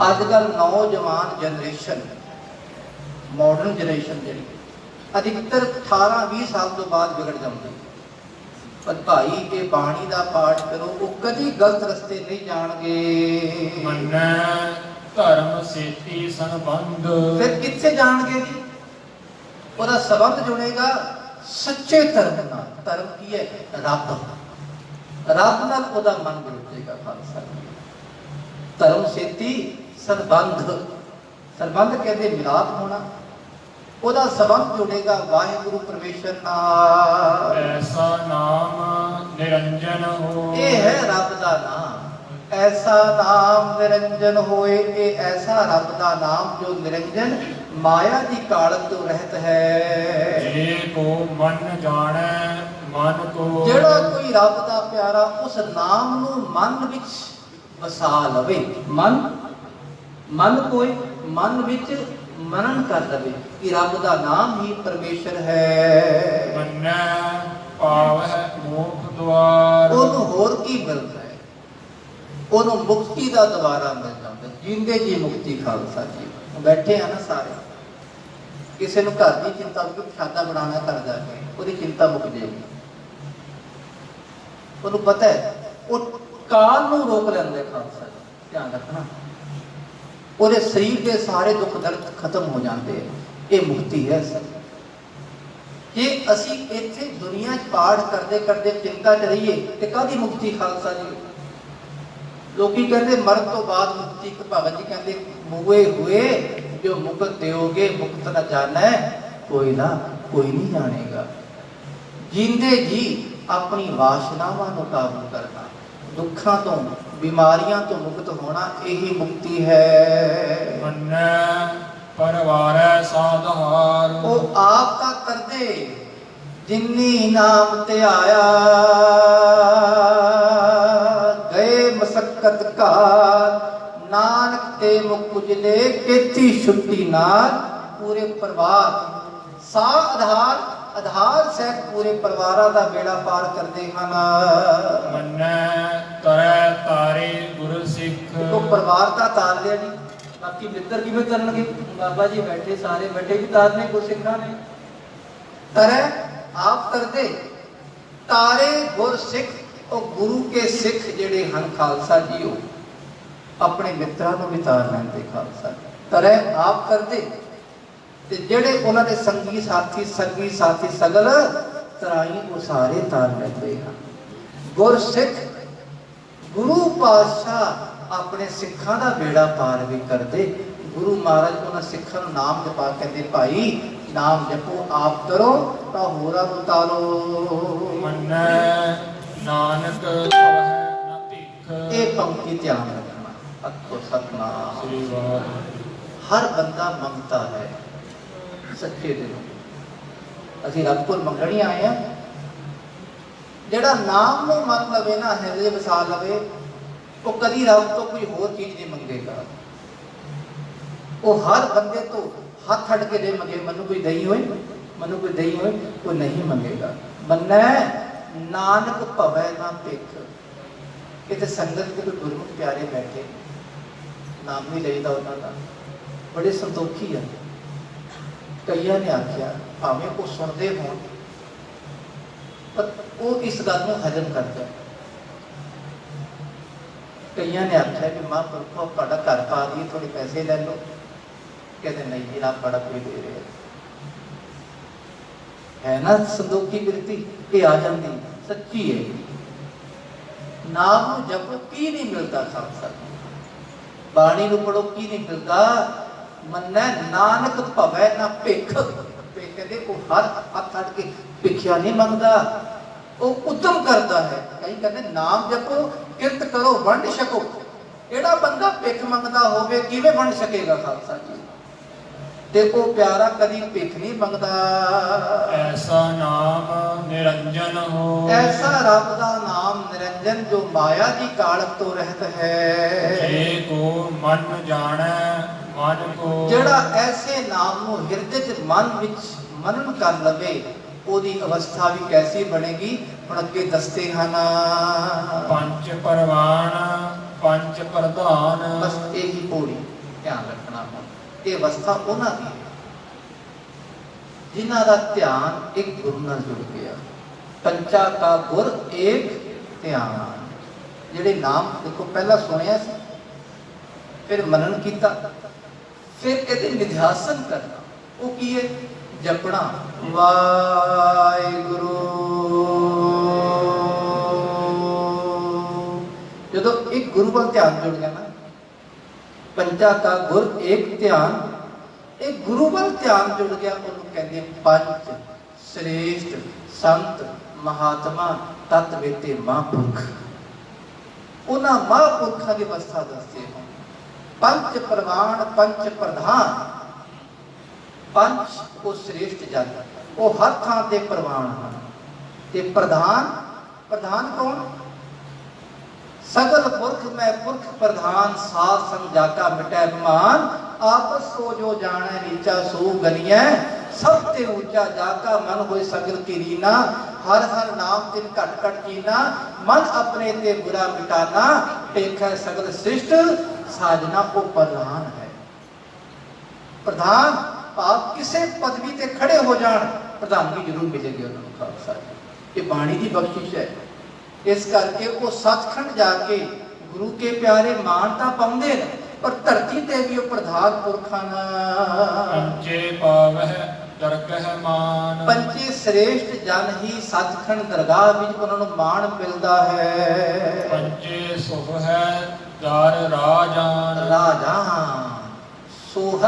ਅੱਜ ਕੱਲ੍ਹ ਨੌਜਵਾਨ ਜਨਰੇਸ਼ਨ, ਮਾਡਰਨ ਜਨਰੇਸ਼ਨ ਜਿਹੜੀ ਅਧਿਕਤਰ 18-20 ਸਾਲ ਤੋਂ ਬਾਅਦ ਵਿਗੜ ਜਾਂਦੀ। ਪਰ ਭਾਈ ਇਹ ਬਾਣੀ ਦਾ ਪਾਠ ਕਰੋ, ਉਹ ਕਦੀ ਗਲਤ ਰਸਤੇ ਨਹੀਂ ਜਾਣਗੇ। ਮੰਨੈ ਧਰਮ ਸੇਤੀ ਸੰਬੰਧ। ਫਿਰ ਕਿੱਥੇ ਜਾਣਗੇ ਜੀ? ਉਹਦਾ ਸੰਬੰਧ ਜੁੜੇਗਾ ਸੱਚੇ ਧਰਮ ਨਾਲ। ਧਰਮ ਕੀ ਹੈ? ਰੱਬ। ਰੱਬ ਨਾਲ ਉਹਦਾ ਮਨ ਜੁੜੇਗਾ ਖਾਲਸਾ ਜੀ। ਧਰਮ ਸੇਤੀ ਸੰਬੰਧ। ਸੰਬੰਧ ਕਹਿੰਦੇ ਮਿਲਾਪ ਹੋਣਾ। ਉਹਦਾ ਸੰਬੰਧ ਜੁੜੇਗਾ ਵਾਹਿਗੁਰੂ ਪਰਮੇਸ਼ਰ ਨਾਲ। ਐਸਾ ਨਾਮ ਨਿਰੰਜਨ ਹੋ। ਇਹ ਹੈ ਰੱਬ ਦਾ ਨਾਮ। ਐਸਾ ਨਾਮ ਨਿਰੰਜਨ ਹੋਏ। ਇਹ ਐਸਾ ਰੱਬ ਦਾ ਨਾਮ ਜੋ ਨਿਰੰਜਨ ਮਾਇਆ ਦੀ ਕਾਲਕ ਤੋਂ ਰਹਿਤ ਹੈ। ਜੇ ਕੋ ਮਨ ਜਾਣੈ ਮਨ ਕੋ। ਜਿਹੜਾ ਕੋਈ ਰੱਬ ਦਾ ਪਿਆਰਾ ਉਸ ਨਾਮ ਨੂੰ ਮਨ ਵਿੱਚ ਵਸਾ ਲਵੇ। ਮਨ ਕੋਈ ਮਨ ਵਿੱਚ ਮਨਨ ਕਰ ਲਵੇ ਕਿ ਰੱਬ ਦਾ ਨਾਮ ਹੀ ਪਰਮੇਸ਼ਰ ਹੈ। ਮੰਨੈ ਪਾਵੈ ਮੋਖ ਦੁਆਰ। ਉਹਨੂੰ ਹੋਰ ਕੀ ਮਿਲਦਾ ਹੈ? ਉਹਨੂੰ ਮੁਕਤੀ ਦਾ ਦੁਆਰਾ ਮਿਲ ਜਾਂਦਾ। ਜਿੰਦੇ ਜੀ ਮੁਕਤੀ ਖਾਲਸਾ ਜੀ। ਬੈਠੇ ਆ ਨਾ ਸਾਰੇ, ਕਿਸੇ ਨੂੰ ਘਰ ਦੀ ਚਿੰਤਾ ਵੀ ਪ੍ਰਸ਼ਾਦਾ ਬਣਾਉਣਾ ਕਰ ਜਾ ਕੇ ਉਹਦੀ ਚਿੰਤਾ ਮੁੱਕ ਜਾਏਗੀ। ਉਹਨੂੰ ਪਤਾ ਹੈ ਉਹ ਕਾਲ ਨੂੰ ਰੋਕ ਲੈਂਦੇ ਖਾਲਸਾ ਜੀ। ਧਿਆਨ ਰੱਖਣਾ, ਉਹਦੇ ਸਰੀਰ ਦੇ ਸਾਰੇ ਦੁੱਖ ਦਰਦ ਖਤਮ ਹੋ ਜਾਂਦੇ ਹੈ। ਇਹ ਮੁਕਤੀ ਹੈ ਸਰ। ਜੇ ਅਸੀਂ ਇੱਥੇ ਦੁਨੀਆ 'ਚ ਪਾਠ ਕਰਦੇ ਕਰਦੇ ਚਿੰਤਾ 'ਚ ਰਹੀਏ ਤੇ ਕਾਹਦੀ ਮੁਕਤੀ ਖਾਲਸਾ ਜੀ? ਲੋਕੀ ਕਹਿੰਦੇ ਮਰਨ ਤੋਂ ਬਾਅਦ ਮੁਕਤੀ। ਇੱਕ ਭਗਤ ਜੀ ਕਹਿੰਦੇ ਮੂਏ ਹੋਏ ਜੋ ਮੁਕਤ ਦਿਓਗੇ ਮੁਕਤ ਨਾ ਜਾਣੈ ਕੋਈ ਨਾ ਕੋਈ ਨਹੀਂ ਜਾਣੇਗਾ। ਜਿੰਦੇ ਜੀ ਆਪਣੀ ਵਾਸ਼ਨਾਵਾਂ ਨੂੰ ਕਾਬੂ ਕਰਨਾ, ਦੁੱਖਾਂ ਤੋਂ ਬਿਮਾਰੀਆਂ ਤੋਂ ਮੁਕਤ ਹੋਣਾ, ਇਹੀ ਮੁਕਤੀ ਹੈ। ਮੰਨੈ ਪਰਵਾਰੈ ਸਾਧਾਰ। ਉਹ ਆਪ ਤਾਂ ਕਰਦੇ ਜਿਨੀ ਨਾਮ ਤੇ ਆਇਆ ਗਏ ਮਸਕਤ ਘਾਰ ਨਾਨਕ ਤੇ ਮੁਖ ਉਜਲੇ ਕੀਤੀ ਛੁੱਟੀ ਨਾਲ। ਪੂਰੇ ਪਰਿਵਾਰ ਸਾ ਆਧਾਰ ਸਹਿਤ ਪੂਰੇ ਪਰਿਵਾਰਾਂ ਦਾ ਬੇੜਾ ਪਾਰ ਕਰਦੇ ਹਨ। ਮੰਨੈ ਤਰੈ ਤਾਰੇ ਗੁਰ ਸਿੱਖ। ਉਹ ਪਰਿਵਾਰ ਤਾਂ ਤਾਰ ਲਿਆ ਜੀ, ਬਾਕੀ ਮਿੱਤਰ ਕਿਵੇਂ ਕਰਨਗੇ? ਬਾਬਾ ਜੀ ਬੈਠੇ, ਸਾਰੇ ਬੈਠੇ ਵੀ ਤਾਰਨੇ ਗੁਰਸਿੱਖਾਂ ਨੇ। ਤਰੈ ਆਪ ਕਰਦੇ ਤਾਰੇ ਗੁਰ ਸਿੱਖ। ਉਹ ਗੁਰੂ ਕੇ ਸਿੱਖ ਜਿਹੜੇ ਹਨ ਖਾਲਸਾ ਜੀ, ਉਹ ਆਪਣੇ ਮਿੱਤਰਾਂ ਨੂੰ ਵੀ ਤਾਰ ਲੈਂਦੇ ਖਾਲਸਾ। ਤਰੈ ਆਪ ਕਰਦੇ ਤੇ ਜਿਹੜੇ ਉਹਨਾਂ ਦੇ ਸੰਗੀ ਸਾਥੀ ਸਗਲ ਤਰਾਈ ਉਹ ਸਾਰੇ ਤਾਰ ਲੈਂਦੇ ਹਨ। ਗੁਰ ਸਿੱਖ ਗੁਰੂ ਪਾਤਸ਼ਾਹ ਆਪਣੇ ਸਿੱਖਾਂ ਦਾ ਬੇੜਾ ਪਾਰ ਵੀ ਕਰਦੇ। ਗੁਰੂ ਮਹਾਰਾਜ ਉਹਨਾਂ ਸਿੱਖਾਂ ਨੂੰ ਨਾਮ ਜਪਾ ਕਹਿੰਦੇ ਭਾਈ ਨਾਮ ਜਪੋ ਆਪ ਕਰੋ ਤਾਂ ਹੋਰਾਂ ਨੂੰ ਤਾਰੋ। ਮੰਨੈ ਨਾਨਕ ਭਵੈ ਨ ਭਿਖ। ਇਹ ਪੰਕਤੀ ਧਿਆਨ ਰੱਖਣਾ। ਅਤਿ ਸਤਿਨਾਮ। ਸ੍ਰੀ ਵਾਹਿਗੁਰੂ। ਹਰ ਬੰਦਾ ਮੰਗਤਾ ਹੈ ਸੱਚੇ ਦਿਲੋਂ। ਅਸੀਂ ਰੱਬ ਕੋਲ ਮੰਗਣ ਹੀ ਆਏ ਆ। ਜਿਹੜਾ ਨਾਮ ਨੂੰ ਮੰਨ ਲਵੇ ਨਾ, ਹਿਰਦੇ ਵਸਾ ਲਵੇ, ਉਹ ਕਦੀ ਰੱਬ ਤੋਂ ਕੋਈ ਹੋਰ ਚੀਜ਼ ਨਹੀਂ ਮੰਗੇਗਾ। ਉਹ ਹਰ ਬੰਦੇ ਤੋਂ ਹੱਥ ਅੱਡ ਕੇ ਦੇ ਮੰਗੇ, ਮੈਨੂੰ ਕੋਈ ਦਈ ਹੋਏ, ਮੈਨੂੰ ਕੋਈ ਦਈ ਹੋਏ, ਉਹ ਨਹੀਂ ਮੰਗੇਗਾ। ਮੰਨੈ ਨਾਨਕ ਭਵੈ ਨਾ ਭਿਖ। ਕਿਤੇ ਸੰਗਤ ਦੇ ਕੋਈ ਗੁਰਮੁਖ ਪਿਆਰੇ ਬੈਠੇ, ਨਾਮ ਵੀ ਲਈਦਾ ਉਹਨਾਂ ਦਾ, ਬੜੇ ਸੰਤੋਖੀ ਆ। ਕਈਆਂ ਨੇ ਆਖਿਆ ਭਾਵੇਂ ਉਹ ਸੁਣਦੇ ਹੋਣ ਪਰ ਉਹ ਇਸ ਗੱਲ ਨੂੰ ਹਜ਼ਮ ਕਰਦਾ। ਕਈਆਂ ਨੇ ਆਖਿਆ ਕਿ ਮਹਾਂਪੁਰਖੋ ਤੁਹਾਡਾ ਘਰ ਪਾ ਦਈਏ, ਥੋੜੇ ਪੈਸੇ ਲੈ ਲਓ। ਕਹਿੰਦੇ ਨਹੀਂ ਜੀ ਰੱਬ ਬੜਾ ਕੋਈ ਦੇ ਰਿਹਾ ਹੈ ਨਾ। ਸੰਦੋਖੀ ਬਿਰਤੀ ਇਹ ਆ ਜਾਂਦੀ ਸੱਚੀ ਹੈ। ਨਾਮ ਨੂੰ ਜਪੋ ਕੀ ਨਹੀਂ ਮਿਲਦਾ ਖਾਲਸਾ। ਬਾਣੀ ਨੂੰ ਪੜੋ ਕੀ ਨਹੀਂ ਮਿਲਦਾ। ਮੰਨੈ ਨਾਨਕ ਭਵੈ ਨਾ ਭਿਖ। ਕਹਿੰਦੇ ਉਹ ਹਰ ਹੱਥ ਅੱਡ ਕੇ ਭਿਖਿਆ ਨਹੀਂ ਮੰਗਦਾ, ਉਹ ਉਦਮ ਕਰਦਾ ਹੈ। ਕਈ ਕਹਿੰਦੇ ਨਾਮ ਜਪੋ ਕਿਰਤ ਕਰੋ ਵੰਡ ਛਕੋ। ਜਿਹੜਾ ਬੰਦਾ ਭਿਖ ਮੰਗਦਾ ਹੋਵੇ ਕਿਵੇਂ ਵੰਡ ਸਕੇਗਾ ਖਾਲਸਾ ਜੀ? ਤੇ ਉਹ ਪਿਆਰਾ ਕਦੀ ਭਿਖ ਨਹੀਂ ਮੰਗਦਾ। ਐਸਾ ਨਾਮ ਨਿਰੰਜਨ ਹੋ। ਐਸਾ ਰੱਬ ਦਾ ਨਾਮ ਨਿਰੰਜਨ ਜੋ ਮਾਇਆ ਦੀ ਕਾਲਕ ਤੋਂ ਰਹਿਤ ਹੈ। ਜੇ ਕੋ ਮਨ ਜਾਣੈ ਮਨ ਕੋ। ਜਿਹੜਾ ਐਸੇ ਨਾਮ ਨੂੰ ਹਿਰਦੇ 'ਚ ਮਨ ਵਿੱਚ ਮਨਨ ਕਰ ਲਵੇ, ਉਹਦੀ ਅਵਸਥਾ ਵੀ ਕੈਸੀ ਬਣੇਗੀ? ਹੁਣ ਅੱਗੇ ਦੱਸਦੇ ਹਨ। ਪੰਜ ਪਰਵਾਨ ਪੰਜ ਪ੍ਰਧਾਨ। ਬਸ ਇਹੀ ਪੌੜੀ ਧਿਆਨ ਰੱਖਣਾ। ਇਹ ਅਵਸਥਾ ਉਹਨਾਂ ਦੀ ਹੈ ਜਿਨ੍ਹਾਂ ਦਾ ਧਿਆਨ ਇੱਕ ਗੁਰੂ ਨਾਲ ਜੁੜ ਗਿਆ। ਪੰਚਾ ਕਾ ਗੁਰ ਏਕ ਧਿਆਨ। ਜਿਹੜੇ ਨਾਮ ਦੇਖੋ ਪਹਿਲਾਂ ਸੁਣਿਆ ਸੀ, फिर मनन किया, फिर कहते निध्यासन करना। वो की है? जपना वाहिगुरू। जो एक गुरु वाल ध्यान जुड़ गया ना, पंचा का गुर एक ध्यान, एक गुरु वाल ध्यान जुड़ गया, उन्होंने कहते पंच श्रेष्ठ संत महात्मा तत्वेते महापुरख। उन्होंने महापुरखों की अवस्था दसते हैं। पंच प्रमाण पंच प्रधान, पंच को श्रेष्ठ जन, वो हर थां ते प्रमाण हैं। ते प्रधान, प्रधान कौन? सगल पुरख में पुरख प्रधान, साध संग जाका मिटै मान। आपस सो जो जाने नीचा सो गनिया, सब ते ऊंचा जाका मन होए सगल की रीना। हर हर नाम तिन घट घट कीना, मन अपने ते बुरा मिटाना। टेक सगल श्रेष्ठ साजना, को प्रधान है। प्रधान आप किसी पदवी ते खड़े हो जान, प्रधानगी जरूर मिलेगी उन्होंने। खालसा ये बाणी की बख्शिश है। इस करके वो सचखंड जाके गुरु के प्यारे मानता पाउंदे ने, पर धरती ते भी वो प्रधान पुरखां पंचे पावह दरगह मान। पंचे श्रेष्ठ जन ही सचखंड दरगाह विच उन्होंने मान मिलता है। पंचे सुख है दार राजान। राजान सोह,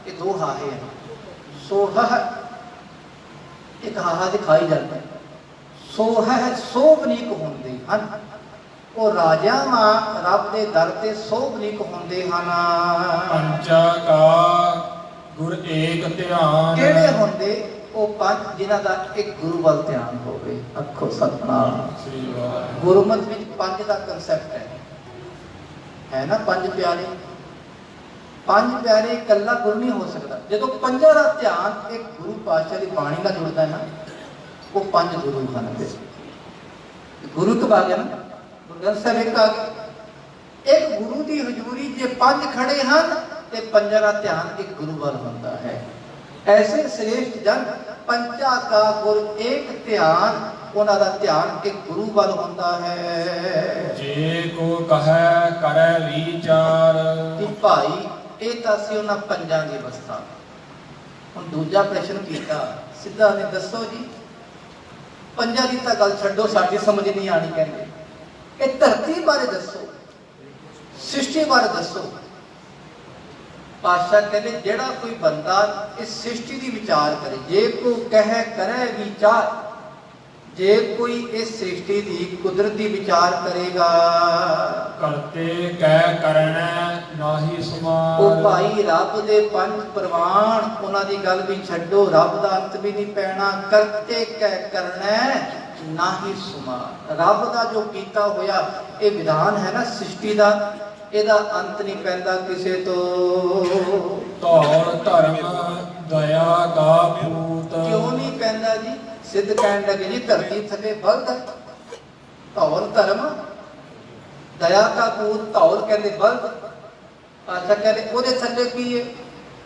ये दो हाहे हैं। सोह एक हाहा दिखाई जाता है, सोह सोभनीक होंदे हन। वो राजा मां रब दे दर ते सोभनीक होंदे हन। पंचा का गुर एक ध्यान। किहड़े होंदे? वो पंज जिन्हां दा एक गुरु वाल ध्यान होवे। अखो सतनाम श्री वाहिगुरू। गुरुमत विच पंज दा कंसेप्ट है ना, पंज प्यारे। पंज प्यारे इकल्ला गुरु नहीं हो सकता। जो पंजा का ध्यान एक गुरु पातशाह की बाणी का जुड़ता है ना, वो पंज गुरु हैं। गुरु कब आ गया ना, गुरु ग्रंथ साहिब एक आ गया। एक गुरु की हजूरी जे पंज खड़े हैं ते पंजा का ध्यान एक गुरु वाल होता है। ऐसे श्रेष्ठ जन पंचा का गुर एक ध्यान, उन्हों का ध्यान एक गुरु वाल होता है। जे को कहे करे विचार। कि भाई ये तो असीं उन्हां पंजां की अवस्था। हुण दूजा प्रश्न किया, सीधा ने दसो जी पंजां की तो गल छड्डो, साडी समझ नहीं आनी। कहंदे ये धरती बारे दसो, सृष्टि बारे दसो। पातशाह कहते जेड़ा कोई बंदा इस सृष्टि की विचार करे, जे को कह करे विचार, जे कोई इस सृष्टि की कुदरत की विचार करेगा, करते कह करना नाही समान। ओ भाई रब दे पंज प्रमाण उन्हां दी गल भी छड्डो, रब दा अंत भी नहीं पैना। करते कह करना नाही समान। रब दा जो कीता होया ये विधान है ना सृष्टि दा, ਇਹਦਾ अंत नहीं पैंदा किसे तो। ਧੌਲ ਧਰਮ ਦਇਆ ਕਾ ਪੂਤ। क्यों नहीं पैंदा जी? सिद्ध कहन लगे जी धरती थले बल्द, धौल धर्म दया का पूत। धौल कहते बल्द, अच्छा कहते ओदे थले की है?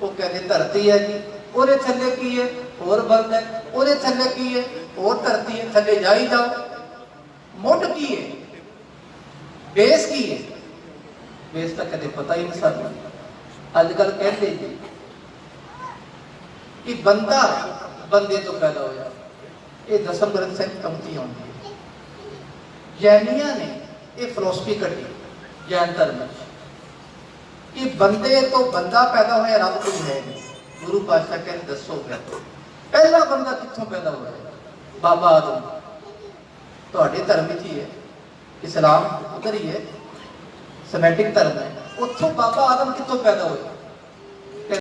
वो कहते धरती है जी। ओदे थले की है? और बल्द है। ओदे थले की है? और धरती है। थले जाई जाओ। मुड की है? बेस की है? बेस तो कदे पता ही नहीं सानू। अजकल कहते जी कि बंदा बंदे तो पैदा होया, ये दसम ग्रंथ साहिब पंक्ति आती है। जैनिया ने ये फिलोसफी कटी जैन धर्म कि बंदे तो बंदा पैदा होया, रब कोई है नहीं। गुरु पातशाह कहते दसो पहला बंदा कितों पैदा होया? बाबा आदम। तुहाडे धर्म ही है, इस्लाम उधर ही है, सेमेटिक धर्म है। उत्थों बाबा आदम कितों पैदा होया?